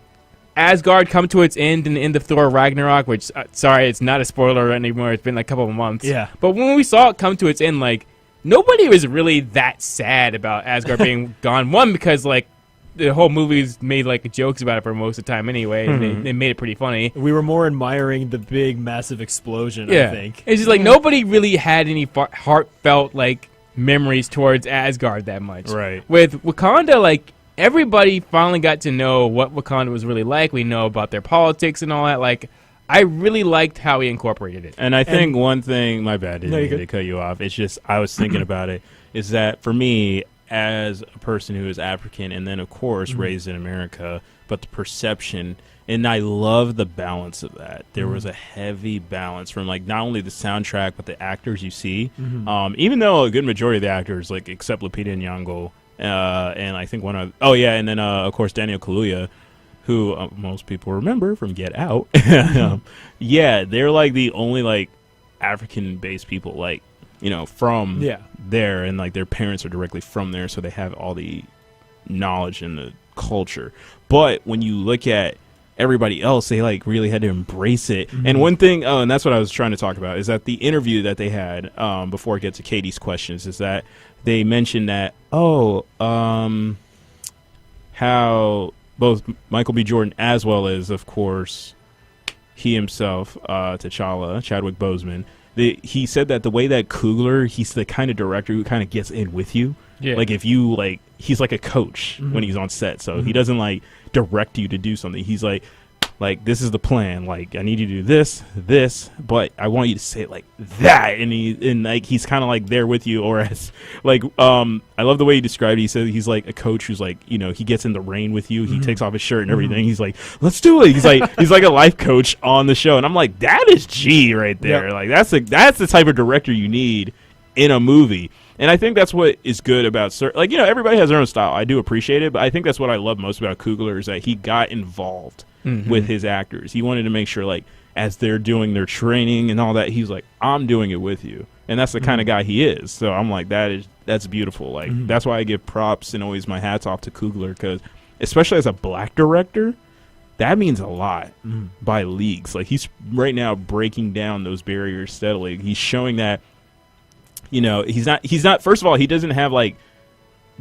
Asgard come to its end in the end of Thor Ragnarok, which, sorry, it's not a spoiler anymore. It's been like a couple of months. Yeah. But when we saw it come to its end, like, nobody was really that sad about Asgard being gone. One, because, like, the whole movie's made, like, jokes about it for most of the time anyway. They made it pretty funny. We were more admiring the big, massive explosion, I think. It's just like nobody really had any heartfelt, like, memories towards Asgard that much. Right. With Wakanda, like, everybody finally got to know what Wakanda was really like. We know about their politics and all that. Like, I really liked how he incorporated it. And I think one thing, my bad, didn't mean to cut you off. It's just, I was thinking about it, is that for me, as a person who is African and then, of course, raised in America, but the perception, and I love the balance of that. There was a heavy balance from, like, not only the soundtrack, but the actors you see. Even though a good majority of the actors, like, except Lupita Nyong'o, and I think and then of course Daniel Kaluuya, who most people remember from Get Out. They're, like, the only, like, African-based people, like, from there, and, like, their parents are directly from there, so they have all the knowledge and the culture. But when you look at everybody else, they, like, really had to embrace it. And one thing, and that's what I was trying to talk about, is that the interview that they had before I get to Katie's questions, is that they mentioned that how both Michael B. Jordan, as well as, of course, he himself, T'Challa, Chadwick Boseman, he said that the way that Coogler, he's the kind of director who kind of gets in with you. Yeah. Like, if you, like, he's like a coach when he's on set, so he doesn't, like, direct you to do something. He's like, like, this is the plan. Like, I need you to do this, but I want you to say it like that. And like, he's kind of like there with you. Or as like, I love the way he described it. He said he's like a coach who's like, you know, he gets in the rain with you. He takes off his shirt and everything. He's like, let's do it. He's like a life coach on the show. And I'm like, that is G right there. Like, that's the type of director you need in a movie. And I think that's what is good about, like, you know, everybody has their own style. I do appreciate it, but I think that's what I love most about Coogler is that he got involved with his actors. He wanted to make sure, like, as they're doing their training and all that, he's like, I'm doing it with you. And that's the kind of guy he is. So I'm like, that's beautiful. Like, that's why I give props and always my hats off to Coogler, because especially as a black director, that means a lot by leagues. Like, he's right now breaking down those barriers steadily. He's showing that, you know, he's not first of all, he doesn't have like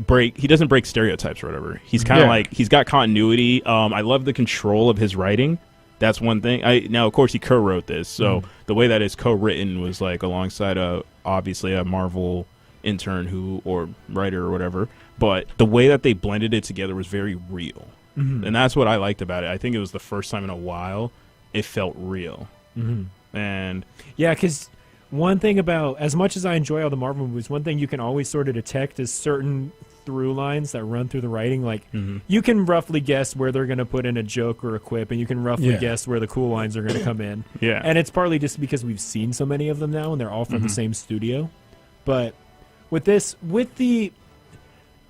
he doesn't break stereotypes or whatever. He's kind of like, he's got continuity. I love the control of his writing. That's one thing. Now of course he co-wrote this, so the way that it's co-written was like alongside obviously a Marvel intern or writer or whatever, but the way that they blended it together was very real. And that's what I liked about it. I think it was the first time in a while it felt real. And yeah, because one thing about, as much as I enjoy all the Marvel movies, one thing you can always sort of detect is certain through lines that run through the writing. Like, you can roughly guess where they're going to put in a joke or a quip, and you can roughly guess where the cool lines are going to come in. And it's partly just because we've seen so many of them now, and they're all from the same studio. But with this,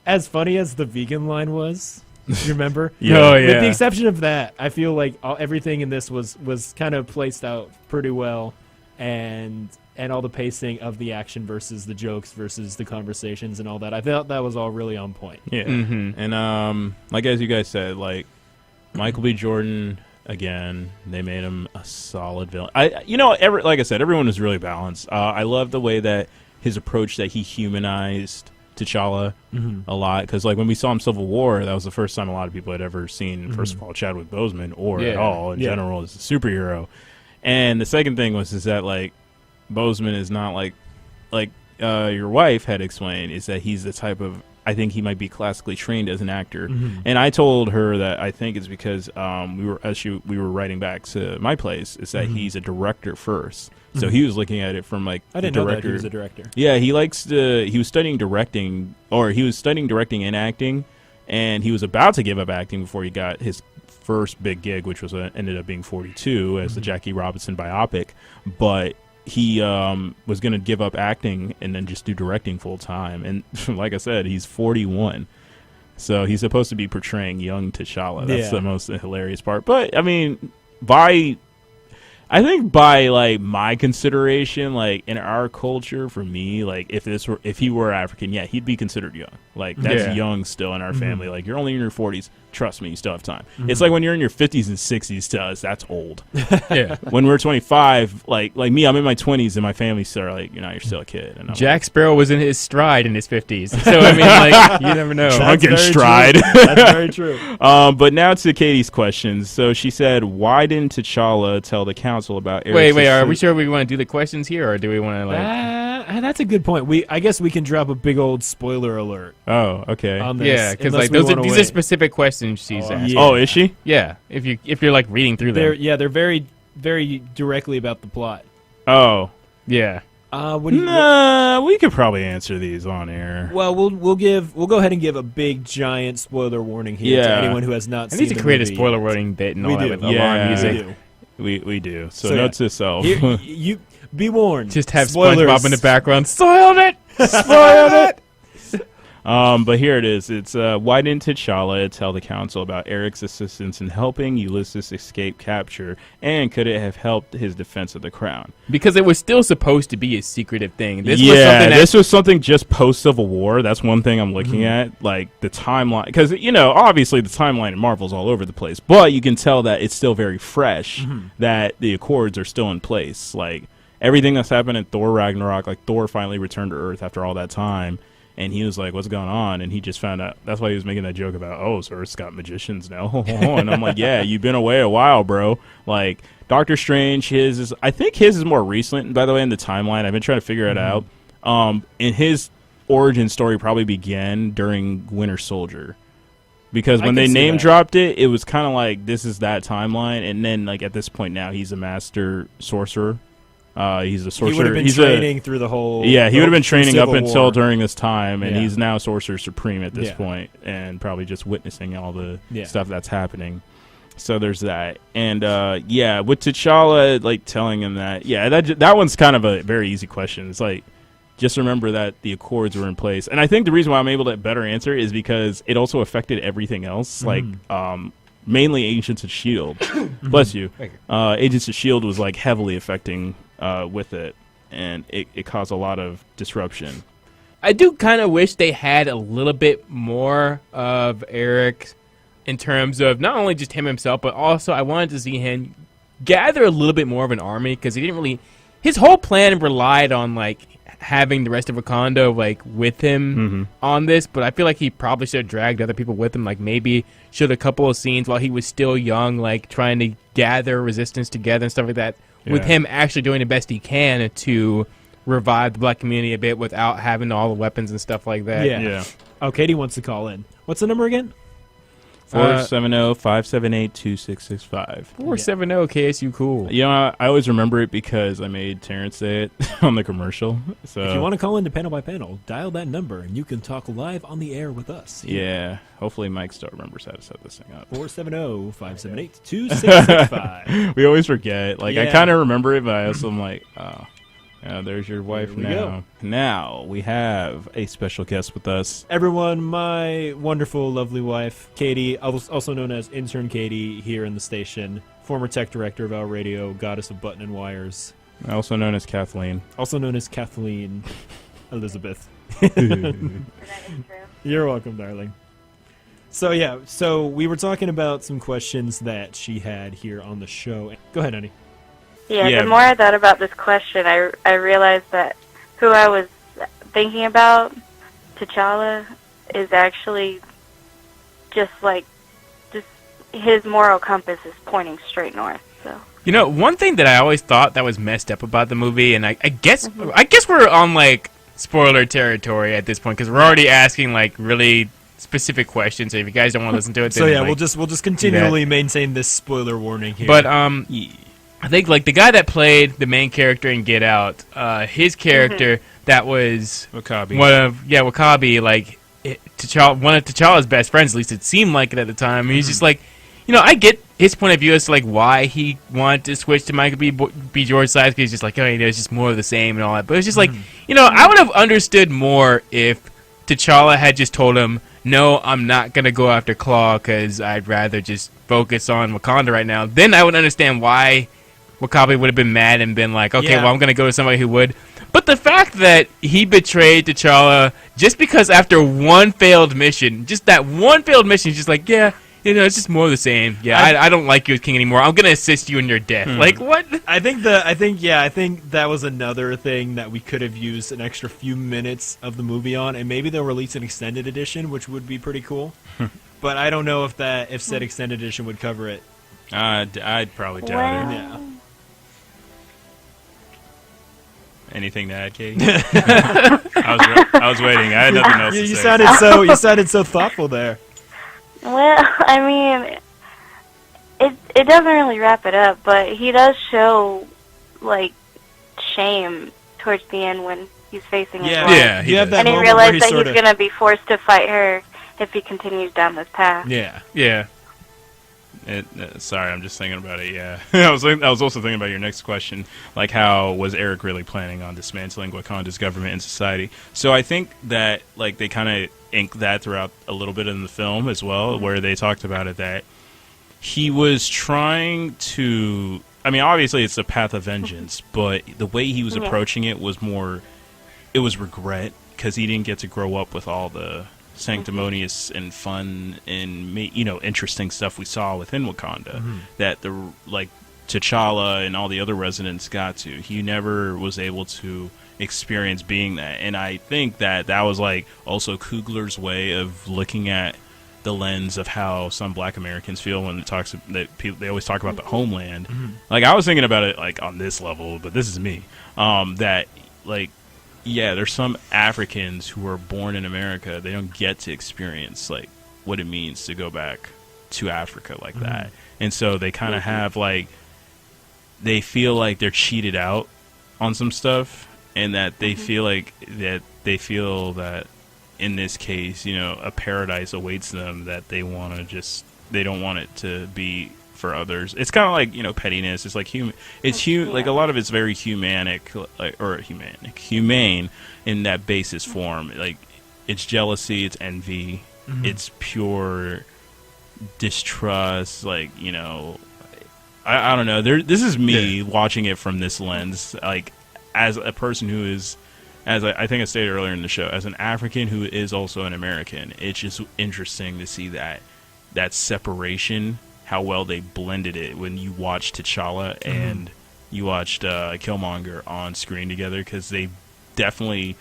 as funny as the vegan line was, you remember? Oh, yeah. With the exception of that, I feel like everything in this was kind of placed out pretty well, and all the pacing of the action versus the jokes versus the conversations and all that. I felt that was all really on point. Yeah. And like as you guys said, like Michael B. Jordan, again, they made him a solid villain. Like I said, everyone was really balanced. I love the way that his approach, that he humanized T'Challa a lot, because like when we saw him Civil War, that was the first time a lot of people had ever seen, first of all, Chadwick Boseman or at all in general as a superhero. And the second thing was that like Boseman is not like your wife had explained, is that he's the type of, I think he might be classically trained as an actor. And I told her that I think it's because we were writing back to my place, is that he's a director first. So he was looking at it from like I didn't know that he was a director. Yeah, he was studying directing, and acting, and he was about to give up acting before he got his first big gig, which was ended up being 42 as the Jackie Robinson biopic. But he was going to give up acting and then just do directing full time. And like I said, he's 41. So he's supposed to be portraying young T'Challa. That's the most hilarious part. But, I mean, I think by like my consideration, like in our culture, for me, like if he were African, he'd be considered young. Like that's young still in our family. Like you're only in your 40s. Trust me, you still have time. It's like when you're in your 50s and 60s, to us, that's old. When we're 25, like me, I'm in my 20s, and my family still are like, you're still a kid. And Jack Sparrow was in his stride in his 50s. So, I mean, like, you never know. Drunken stride. That's very true. But now to Katie's questions. So she said, why didn't T'Challa tell the council about Eric's... Wait, are we sure we want to do the questions here, or do we want to, like... That's a good point. I guess we can drop a big old spoiler alert. Oh, okay. On this, yeah, because like these are specific questions she's asked. Yeah. Oh, is she? Yeah. If you're like reading through them. They're very, very directly about the plot. Oh, yeah. We could probably answer these on air. Well, we'll go ahead and give a big giant spoiler warning here to anyone who has not seen the movie. I need to create a spoiler warning bit and all that with alarm music. We do. So note to self. You be warned. Just have Spoilers. SpongeBob in the background. Spoiled it. Spoiled it. But here it is. It's why didn't T'Challa tell the council about Eric's assistance in helping Ulysses escape capture, and could it have helped his defense of the crown? Because it was still supposed to be a secretive thing. This was something just post Civil War. That's one thing I'm looking at, like the timeline, because obviously the timeline in Marvel's all over the place, but you can tell that it's still very fresh. That the Accords are still in place. Like everything that's happened in Thor Ragnarok, like Thor finally returned to Earth after all that time. And he was like, what's going on? And he just found out. That's why he was making that joke about, so Earth's got magicians now. And I'm like, yeah, you've been away a while, bro. Like, Doctor Strange, I think his is more recent, by the way, in the timeline. I've been trying to figure it out. And his origin story probably began during Winter Soldier. Because I when can they see name that. dropped it, it was kind of like, this is that timeline. And then, like, at this point now, he's a master sorcerer. He's a sorcerer. He would have been he's training through the whole. Yeah, he would have been through training up Civil until War. during this time, and Yeah. he's now Sorcerer Supreme at this Yeah. point, and probably just witnessing all the Yeah. stuff that's happening. So there's that, and yeah, with T'Challa like telling him that, yeah, that one's kind of a very easy question. It's like, just remember that the Accords were in place, and I think the reason why I'm able to better answer is because it also affected everything else, like mainly Agents of Shield. Bless you. Agents of Shield was like heavily affecting with it. And it caused a lot of disruption. I do kind of wish they had a little bit more of Eric in terms of not only just him himself, but also I wanted to see him gather a little bit more of an army because he didn't really. His whole plan relied on like having the rest of Wakanda like with him on this, but I feel like he probably should have dragged other people with him. Like maybe showed a couple of scenes while he was still young, like trying to gather resistance together and stuff like that. With him actually doing the best he can to revive the black community a bit without having all the weapons and stuff like that. Yeah. Oh, Katie wants to call in. What's the number again? 470-578-2665. 470 KSU cool. You know, I always remember it because I made Terrence say it on the commercial. So If you want to call into Panel by Panel, dial that number and you can talk live on the air with us. yeah, hopefully Mike still remembers how to set this thing up. 470-578-2665. We always forget. Like, I Yeah. kind of remember it, but I also am like, oh, yeah, there's your wife we now. go. Now we have a special guest with us. Everyone, my wonderful, lovely wife, Katie, also known as Intern Katie here in the station, former tech director of our radio, goddess of button and wires, Also known as Kathleen. also known as Kathleen Elizabeth. That is true. You're welcome, darling. So yeah, so we were talking about some questions that she had here on the show. Go ahead, honey. Yeah, the more I thought about this question, I realized that who I was thinking about, T'Challa, is actually just his moral compass is pointing straight north. So You know, one thing that I always thought that was messed up about the movie, and I guess we're on like spoiler territory at this point because we're already asking like really specific questions. So if you guys don't want to listen to it, then, So yeah, like, we'll just continually maintain this spoiler warning here. But I think like the guy that played the main character in Get Out, his character that was Wakabi. Wakabi, like T'Challa, one of T'Challa's best friends. At least it seemed like it at the time. And he's just like, you know, I get his point of view as to like why he wanted to switch to Michael B. George's side because he's just like, oh, you know, it's just more of the same and all that. But it's just like, you know, I would have understood more if T'Challa had just told him, no, I'm not going to go after Claw because I'd rather just focus on Wakanda right now. Then I would understand why Wakabi would have been mad and been like, okay, well, I'm going to go to somebody who would. But the fact that he betrayed T'Challa just because after one failed mission, just that one failed mission, he's just like, yeah, you know, it's just more of the same. Yeah, I don't like you as king anymore. I'm going to assist you in your death. Like, what? I think that was another thing that we could have used an extra few minutes of the movie on, and maybe they'll release an extended edition, which would be pretty cool. But I don't know if said extended edition would cover it. I'd probably doubt it. Yeah. Anything to add, Katie? I was waiting. I had nothing else to You say. you sounded so thoughtful there. well, I mean, it doesn't really wrap it up, but he does show like shame towards the end when he's facing his wife. Yeah, you have that And he moment where realized that sorta- he's going to be forced to fight her if he continues down this path. Yeah. Yeah. Sorry, I'm just thinking about it. Yeah, I was also thinking about your next question, like how was Eric really planning on dismantling Wakanda's government and society? So I think that like they kind of inked that throughout a little bit in the film as well, where they talked about it that he was trying to. I mean, obviously it's a path of vengeance, but the way he was approaching it was more. It was regret because he didn't get to grow up with all the sanctimonious and fun and interesting stuff we saw within Wakanda that the like T'Challa and all the other residents got to. He never was able to experience being that, and I think that was like also Coogler's way of looking at the lens of how some Black Americans feel when it talks that people they always talk about the homeland. Like I was thinking about it like on this level, but this is me. That like. Yeah, there's some Africans who are born in America. They don't get to experience like what it means to go back to Africa like that. And so they kind of have like, they feel like they're cheated out on some stuff, and that they feel like that in this case, you know, a paradise awaits them that they want to just, they don't want it to be for others. It's kind of like, you know, pettiness. It's like like a lot of it's very humanic, like, or humane in that basis form. Like, it's jealousy, it's envy, it's pure distrust. Like, you know, I don't know. This is me watching it from this lens, like as a person who is, as I think I stated earlier in the show, as an African who is also an American. It's just interesting to see that separation, how well they blended it when you watch T'Challa and you watched Killmonger on screen together, because they definitely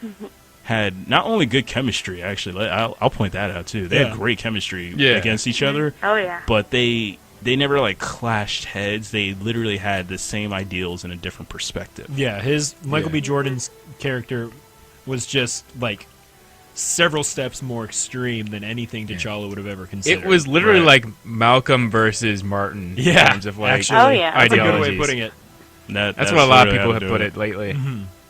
had not only good chemistry, actually, I'll point that out too. They had great chemistry against each other. Oh yeah. But they never like clashed heads. They literally had the same ideals in a different perspective. Yeah, his Michael B. Jordan's character was just like several steps more extreme than anything T'Challa would have ever considered. It was literally like Malcolm versus Martin in terms of like actually, that's a good way of putting it. That's what a lot of people have put it lately.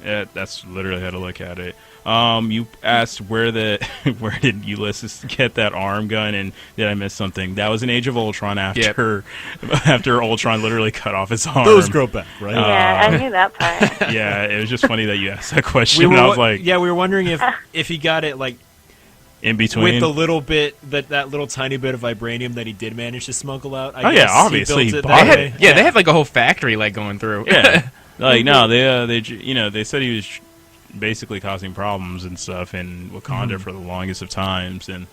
Yeah, that's literally how to look at it. You asked where did Ulysses get that arm gun, and did I miss something? That was in Age of Ultron after Ultron literally cut off his arm. Those grow back, right? Yeah, I knew that part. Yeah, it was just funny that you asked that question. I was like, we were wondering if he got it like in between with the little bit that little tiny bit of vibranium that he did manage to smuggle out. I guess guess obviously he built it bought that it. way. They had like a whole factory like going through. Yeah, like no, they said he was basically causing problems and stuff in Wakanda for the longest of times, and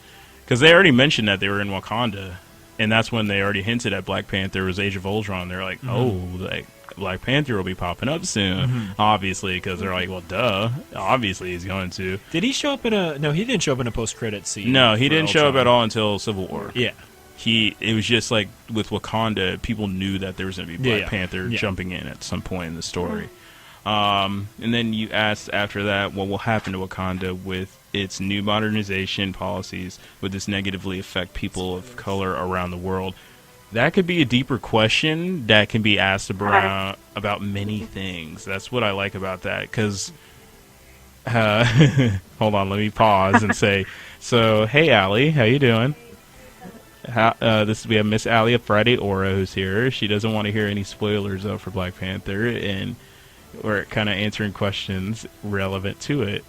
because they already mentioned that they were in Wakanda, and that's when they already hinted at Black Panther was Age of Ultron. They're like, oh, like Black Panther will be popping up soon, obviously, because they're like, well, duh, obviously he's going to. Did he show up in a? No, he didn't show up in a post-credit scene. No, he didn't show up Ultron. at all until Civil War. Yeah. It was just like with Wakanda, people knew that there was going to be Black Panther jumping in at some point in the story. And then you asked after that, what will happen to Wakanda with its new modernization policies? Would this negatively affect people of color around the world? That could be a deeper question that can be asked about many things. That's what I like about that, because hold on, let me pause and say, so hey Allie, how you doing? We have Miss Allie of Friday Aura who's here. She doesn't want to hear any spoilers though for Black Panther, and we're kind of answering questions relevant to it.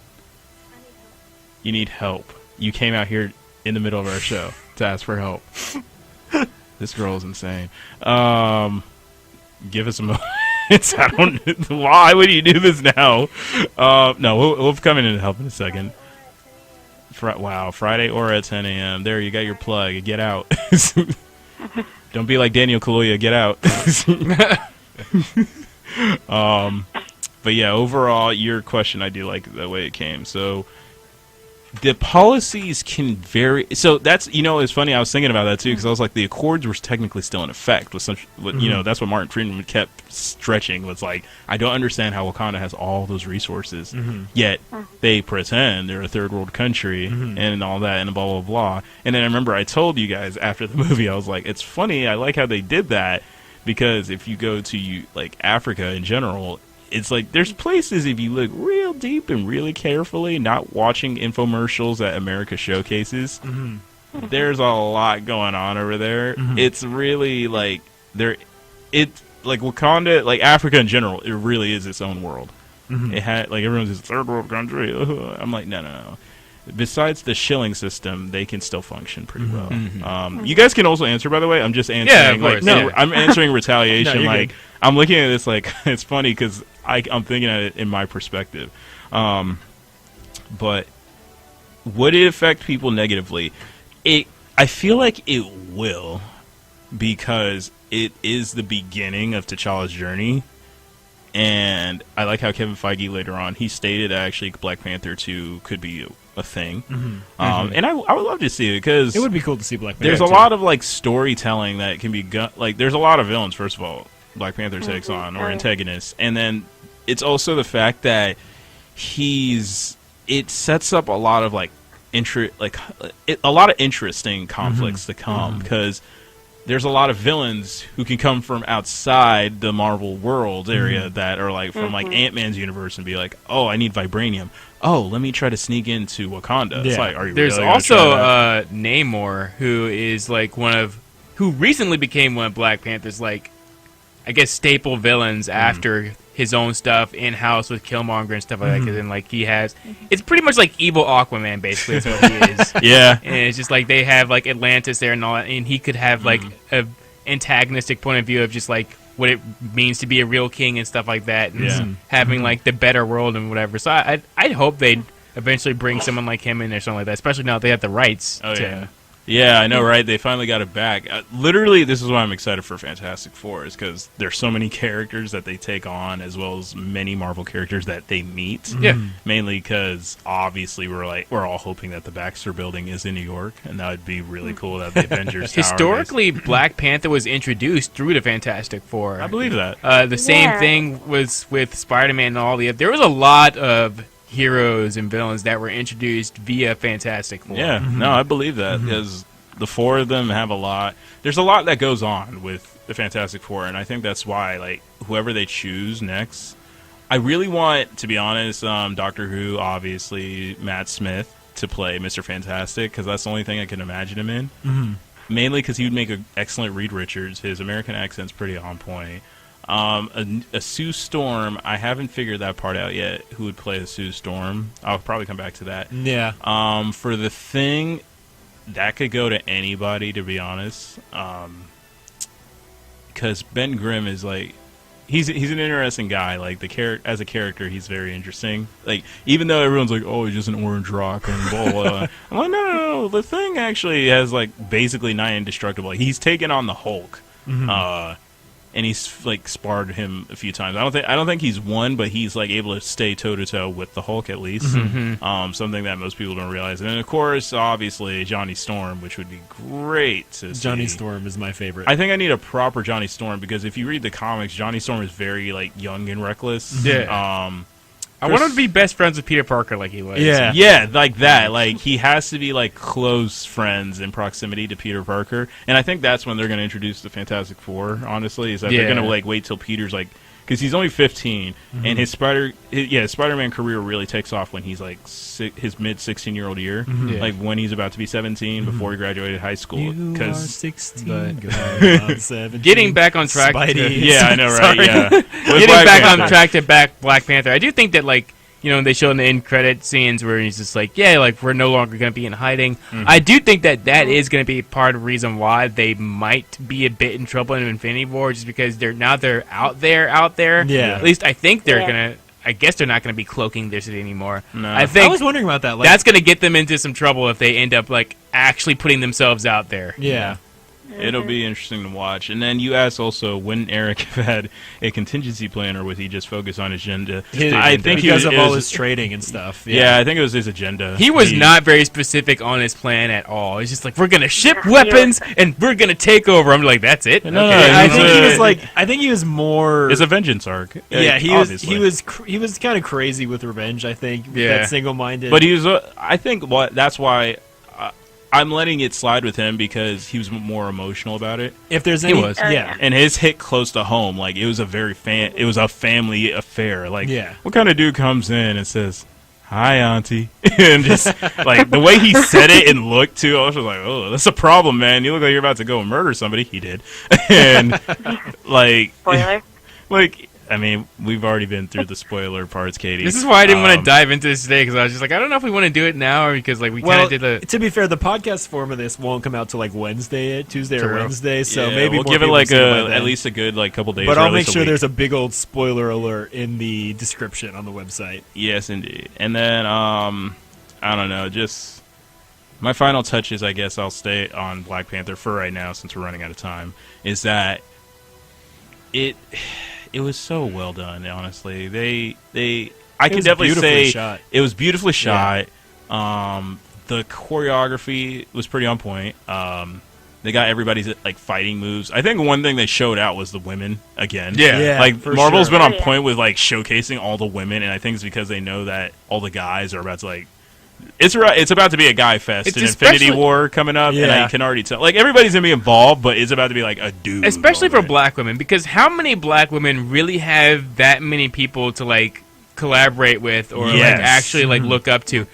You need help. You came out here in the middle of our show to ask for help. This girl is insane. Give us a moment. I don't. Why would you do this now? No, we'll come in and help in a second. Wow, Friday Aura at 10 a.m. There, you got your plug. Get out. Don't be like Daniel Kaluuya. Get out. But yeah, overall, your question, I do like the way it came. So the policies can vary. So that's, it's funny. I was thinking about that too, because I was like, the Accords were technically still in effect. With such, that's what Martin Friedman kept stretching. Was like, I don't understand how Wakanda has all those resources, yet they pretend they're a third world country and all that and blah blah blah. And then I remember I told you guys after the movie, I was like, it's funny. I like how they did that, because if you go to like Africa in general, it's like there's places, if you look real deep and really carefully, not watching infomercials that America showcases, there's a lot going on over there. It's really like like Wakanda, like Africa in general, it really is its own world. It had like everyone's this third world country. I'm like, no. Besides the shilling system, they can still function pretty well. You guys can also answer, by the way. I'm just answering. Yeah, of course. I'm answering retaliation. No, like good. I'm looking at this like it's funny because I'm thinking at it in my perspective. But would it affect people negatively? I feel like it will, because it is the beginning of T'Challa's journey. And I like how Kevin Feige later on, he stated that actually Black Panther 2 could be a thing. And I would love to see it, because It would be cool to see Black Panther. there's a lot of like storytelling that can be like there's a lot of villains, first of all, Black Panther takes on, or antagonists, and then it's also the fact that it sets up a lot of like a lot of interesting conflicts to come, because there's a lot of villains who can come from outside the Marvel world area that are like from like Ant-Man's universe and be like, oh, I need vibranium. Oh, let me try to sneak into Wakanda. It's like, are you There's really also Namor, who is like who recently became one of Black Panther's, like, I guess, staple villains after his own stuff in-house with Killmonger and stuff like that. Because then, like, he has... It's pretty much like evil Aquaman, basically, is what he is. Yeah. And it's just like they have, like, Atlantis there and all that, and he could have, like, a antagonistic point of view of just, like, what it means to be a real king and stuff like that, and having, like, the better world and whatever. So I'd hope they'd eventually bring someone like him in or something like that, especially now that they have the rights to... Yeah, I know, right? They finally got it back. Literally, this is why I'm excited for Fantastic Four, is because there's so many characters that they take on, as well as many Marvel characters that they meet. Yeah. Mainly because, obviously, we're all hoping that the Baxter Building is in New York, and that would be really cool that the Avengers Tower Historically, Black Panther was introduced through the Fantastic Four. I believe that. The same thing was with Spider-Man and all the... There was a lot of heroes and villains that were introduced via Fantastic Four. Yeah, no, I believe that, because the four of them have a lot. There's a lot that goes on with the Fantastic Four, and I think that's why, like, whoever they choose next, I really want, to be honest, Doctor Who, obviously, Matt Smith, to play Mr. Fantastic, because that's the only thing I can imagine him in. Mainly because he would make an excellent Reed Richards. His American accent's pretty on point. A Sue Storm, I haven't figured that part out yet, who would play a Sue Storm. I'll probably come back to that. Yeah. For the Thing, that could go to anybody, to be honest. Because Ben Grimm is like, he's an interesting guy. Like, as a character, he's very interesting. Like, even though everyone's like, oh, he's just an orange rock and blah blah blah. I'm like, no. The Thing actually has, like, basically nigh indestructible. He's taken on the Hulk. And he's, like, sparred him a few times. I don't think he's won, but he's, like, able to stay toe to toe with the Hulk at least. Something that most people don't realize. And then, of course, obviously, Johnny Storm, which would be great to see. Johnny Storm is my favorite. I think I need a proper Johnny Storm, because if you read the comics, Johnny Storm is very, like, young and reckless. Yeah. I want him to be best friends with Peter Parker like he was. Yeah, like that. Like, he has to be, like, close friends in proximity to Peter Parker. And I think that's when they're going to introduce the Fantastic Four, honestly, is that they're going to, like, wait till Peter's, like... Because he's only 15, and his Spider-Man career really takes off when he's, like, his mid-16-year-old year. Like, when he's about to be 17, before he graduated high school. You are 16, but 17. Getting back on track yeah, I know, right? Yeah. Getting back on track to Black Panther, I do think that, like, you know, they show in the end credit scenes where he's just like, yeah, like, we're no longer going to be in hiding. I do think that is going to be part of the reason why they might be a bit in trouble in Infinity War, just because they're out there. Yeah. At least I think they're going to... I guess they're not going to be cloaking their city anymore. No. I was wondering about that. Like, that's going to get them into some trouble if they end up, like, actually putting themselves out there. Yeah. It'll be interesting to watch. And then you asked also, wouldn't Eric have had a contingency plan, or would he just focus on his agenda? I think because of all his trading and stuff. Yeah, I think it was his agenda. He was not very specific on his plan at all. He's just like, we're going to ship weapons and we're going to take over. I'm like, that's it? No, I think he was more... It's a vengeance arc. Yeah, he was kind of crazy with revenge, I think. That single-minded... But he was... I think that's why... I'm letting it slide with him, because he was more emotional about it. If there's any, he was, and his hit close to home. Like, it was a family affair. Like, yeah. What kind of dude comes in and says, "Hi, Auntie," and just like the way he said it and looked too, I was just like, "Oh, that's a problem, man. You look like you're about to go and murder somebody." He did, and like, spoiler. Like, I mean, we've already been through the spoiler parts, Katie. This is why I didn't want to dive into this today, because I was just like, I don't know if we want to do it now, or because like we kind of did the... To be fair, the podcast form of this won't come out till like Tuesday or Wednesday, so maybe we'll give it like at least a good like couple days. But I'll make sure there's a big old spoiler alert in the description on the website. Yes, indeed. And then I don't know, just my final touches, I guess I'll stay on Black Panther for right now, since we're running out of time, is that it was so well done, honestly. I can definitely say it was beautifully shot. Yeah. The choreography was pretty on point. They got everybody's like fighting moves. I think one thing they showed out was the women again. Yeah, like Marvel's been on point with like showcasing all the women, and I think it's because they know that all the guys are about to like It's about to be a guy fest. It's an Infinity War coming up, and I can already tell. Like, everybody's gonna be involved, but it's about to be like a dude. Especially for black women, because how many black women really have that many people to like collaborate with or like actually like look up to?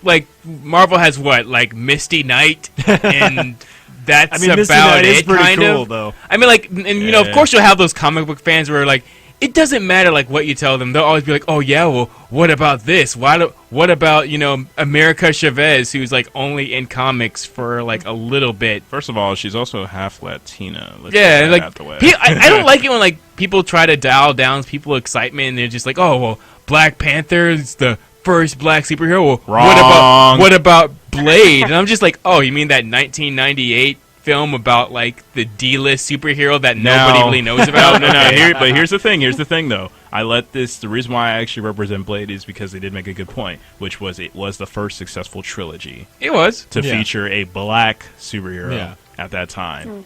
Like Marvel has what, like Misty Knight, and that's about it. Kind of. Though. I mean, like, and you know, of course, you'll have those comic book fans where like, it doesn't matter like what you tell them. They'll always be like, "Oh yeah, well, what about this? What about, you know, America Chavez, who's like only in comics for like a little bit?" First of all, she's also half Latina. Like I don't like it when like people try to dial down people's excitement and they're just like, "Oh well, Black Panther is the first black superhero. Well, Wrong. What about Blade?" And I'm just like, "Oh, you mean that 1998 film about like the D-list superhero that nobody really knows about?" No. But here's the thing though. The reason why I actually represent Blade is because they did make a good point, which was it was the first successful trilogy. It was to feature a black superhero at that time.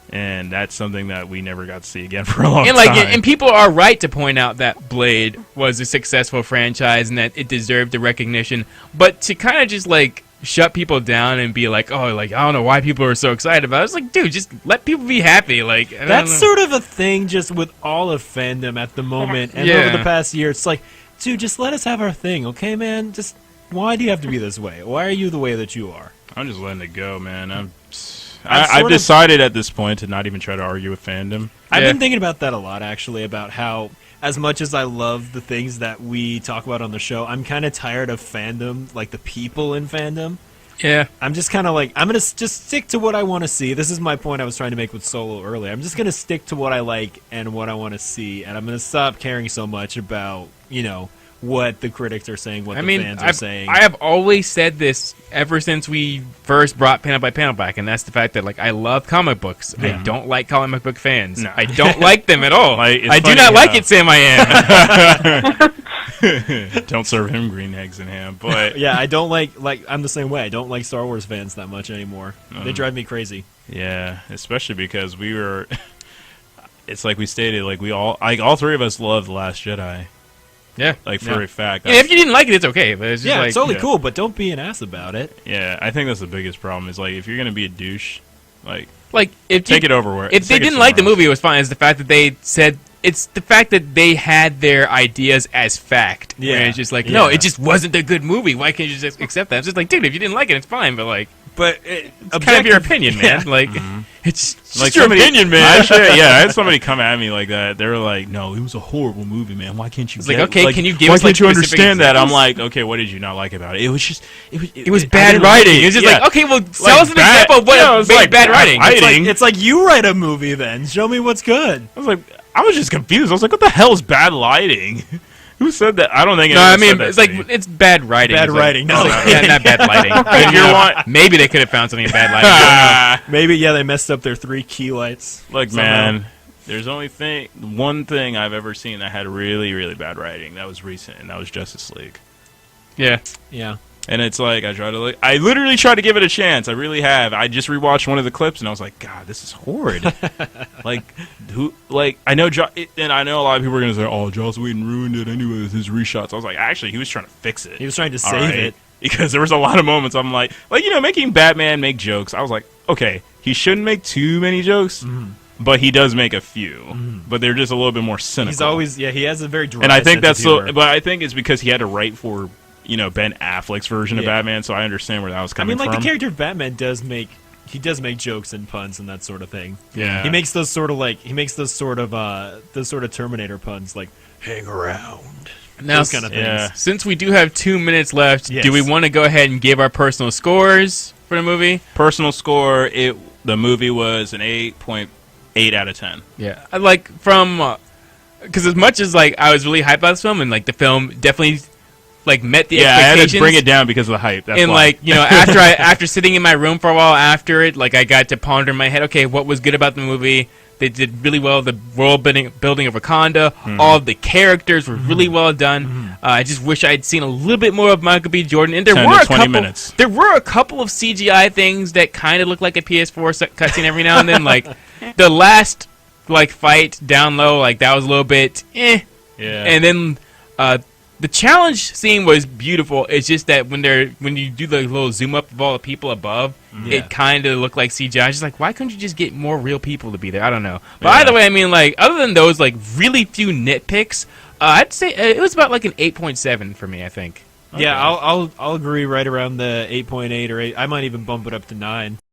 And that's something that we never got to see again for a long time. And people are right to point out that Blade was a successful franchise and that it deserved the recognition. But to kind of just like shut people down and be like, "Oh, like I don't know why people are so excited about it." It's like, dude, just let people be happy. Like that's sort of a thing just with all of fandom at the moment and over the past year. It's like, dude, just let us have our thing, okay, man? Just why do you have to be this way? Why are you the way that you are? I'm just letting it go, man. I've decided at this point to not even try to argue with fandom. I've been thinking about that a lot, actually, about how, as much as I love the things that we talk about on the show, I'm kind of tired of fandom, like the people in fandom. Yeah. I'm just kind of like, I'm going to just stick to what I want to see. This is my point I was trying to make with Solo earlier. I'm just going to stick to what I like and what I want to see, and I'm going to stop caring so much about, you know, what the critics are saying, what the fans are saying. I have always said this ever since we first brought Panel by Panel back, and that's the fact that like I love comic books. I don't like comic book fans. No. I don't like them at all. I do not like it, Sam I Am. Don't serve him green eggs and ham. But yeah, I don't like I'm the same way. I don't like Star Wars fans that much anymore. They drive me crazy. Yeah, especially because we were. It's like we stated, like all three of us loved The Last Jedi. Yeah, like for a fact. Yeah, if you didn't like it, it's okay. But it's just it's totally cool. But don't be an ass about it. Yeah, I think that's the biggest problem. Is like if you're gonna be a douche, like if take it over. If they didn't like the movie, it was fine. It's the fact that they said it's the fact that they had their ideas as fact. Yeah, and it's just like no, it just wasn't a good movie. Why can't you just accept that? It's just like, dude, if you didn't like it, it's fine. But like. But it's kind of your opinion, man. Yeah. Like, it's just like your opinion, man. I had somebody come at me like that. They were like, "No, it was a horrible movie, man. Why can't you?" It's like, okay, can you give us? Why can't you understand that? I'm like, okay, what did you not like about it? It was just, it was bad writing. It was just like, okay, well, tell us an example of what made bad writing. It's like you write a movie, then show me what's good. I was just confused. I was like, what the hell is bad lighting? Who said that? I don't think. No, I mean it's like it's bad writing. Bad writing. No, not bad lighting. Maybe they could have found something in bad lighting. Maybe they messed up their 3 key lights. Look, man, there's only one thing I've ever seen that had really, really bad writing. That was recent, and that was Justice League. Yeah. And it's like I literally tried to give it a chance. I really have. I just rewatched one of the clips and I was like, God, this is horrid. I know, and I know a lot of people are gonna say, "Oh, Joss Whedon ruined it anyway with his reshots." I was like, actually, he was trying to fix it. He was trying to save it because there was a lot of moments I'm like making Batman make jokes. I was like, okay, he shouldn't make too many jokes. But he does make a few, but they're just a little bit more cynical. He's always, he has a very dry and I think sense of humor. but I think it's because he had to write for Ben Affleck's version of Batman, so I understand where that was coming from. The character of Batman does make jokes and puns and that sort of thing. Yeah, he makes those sort of Terminator puns, like hang around. Now, those kind of things. Since we do have 2 minutes left, do we want to go ahead and give our personal scores for the movie? Personal score: the movie was an 8.8 out of 10. Yeah, because as much as I was really hyped about this film, and the film definitely met the expectations. I had to bring it down because of the hype. That's why. After sitting in my room for a while after it, I got to ponder in my head, okay, what was good about the movie? They did really well. The world building of Wakanda, all of the characters were really well done. I just wish I'd seen a little bit more of Michael B. Jordan. And there were 20 minutes. There were a couple of CGI things that kind of looked like a PS4 cutscene every now and then. The last fight down low, that was a little bit Yeah. And then The challenge scene was beautiful. It's just that when you do the little zoom up of all the people above, it kind of looked like CGI. I was just like, why couldn't you just get more real people to be there? I don't know. But either way, I mean, like, other than those, like, really few nitpicks, I'd say it was about like an 8.7 for me, I think. Okay. Yeah, I'll agree right around the 8.8 or 8. I might even bump it up to 9.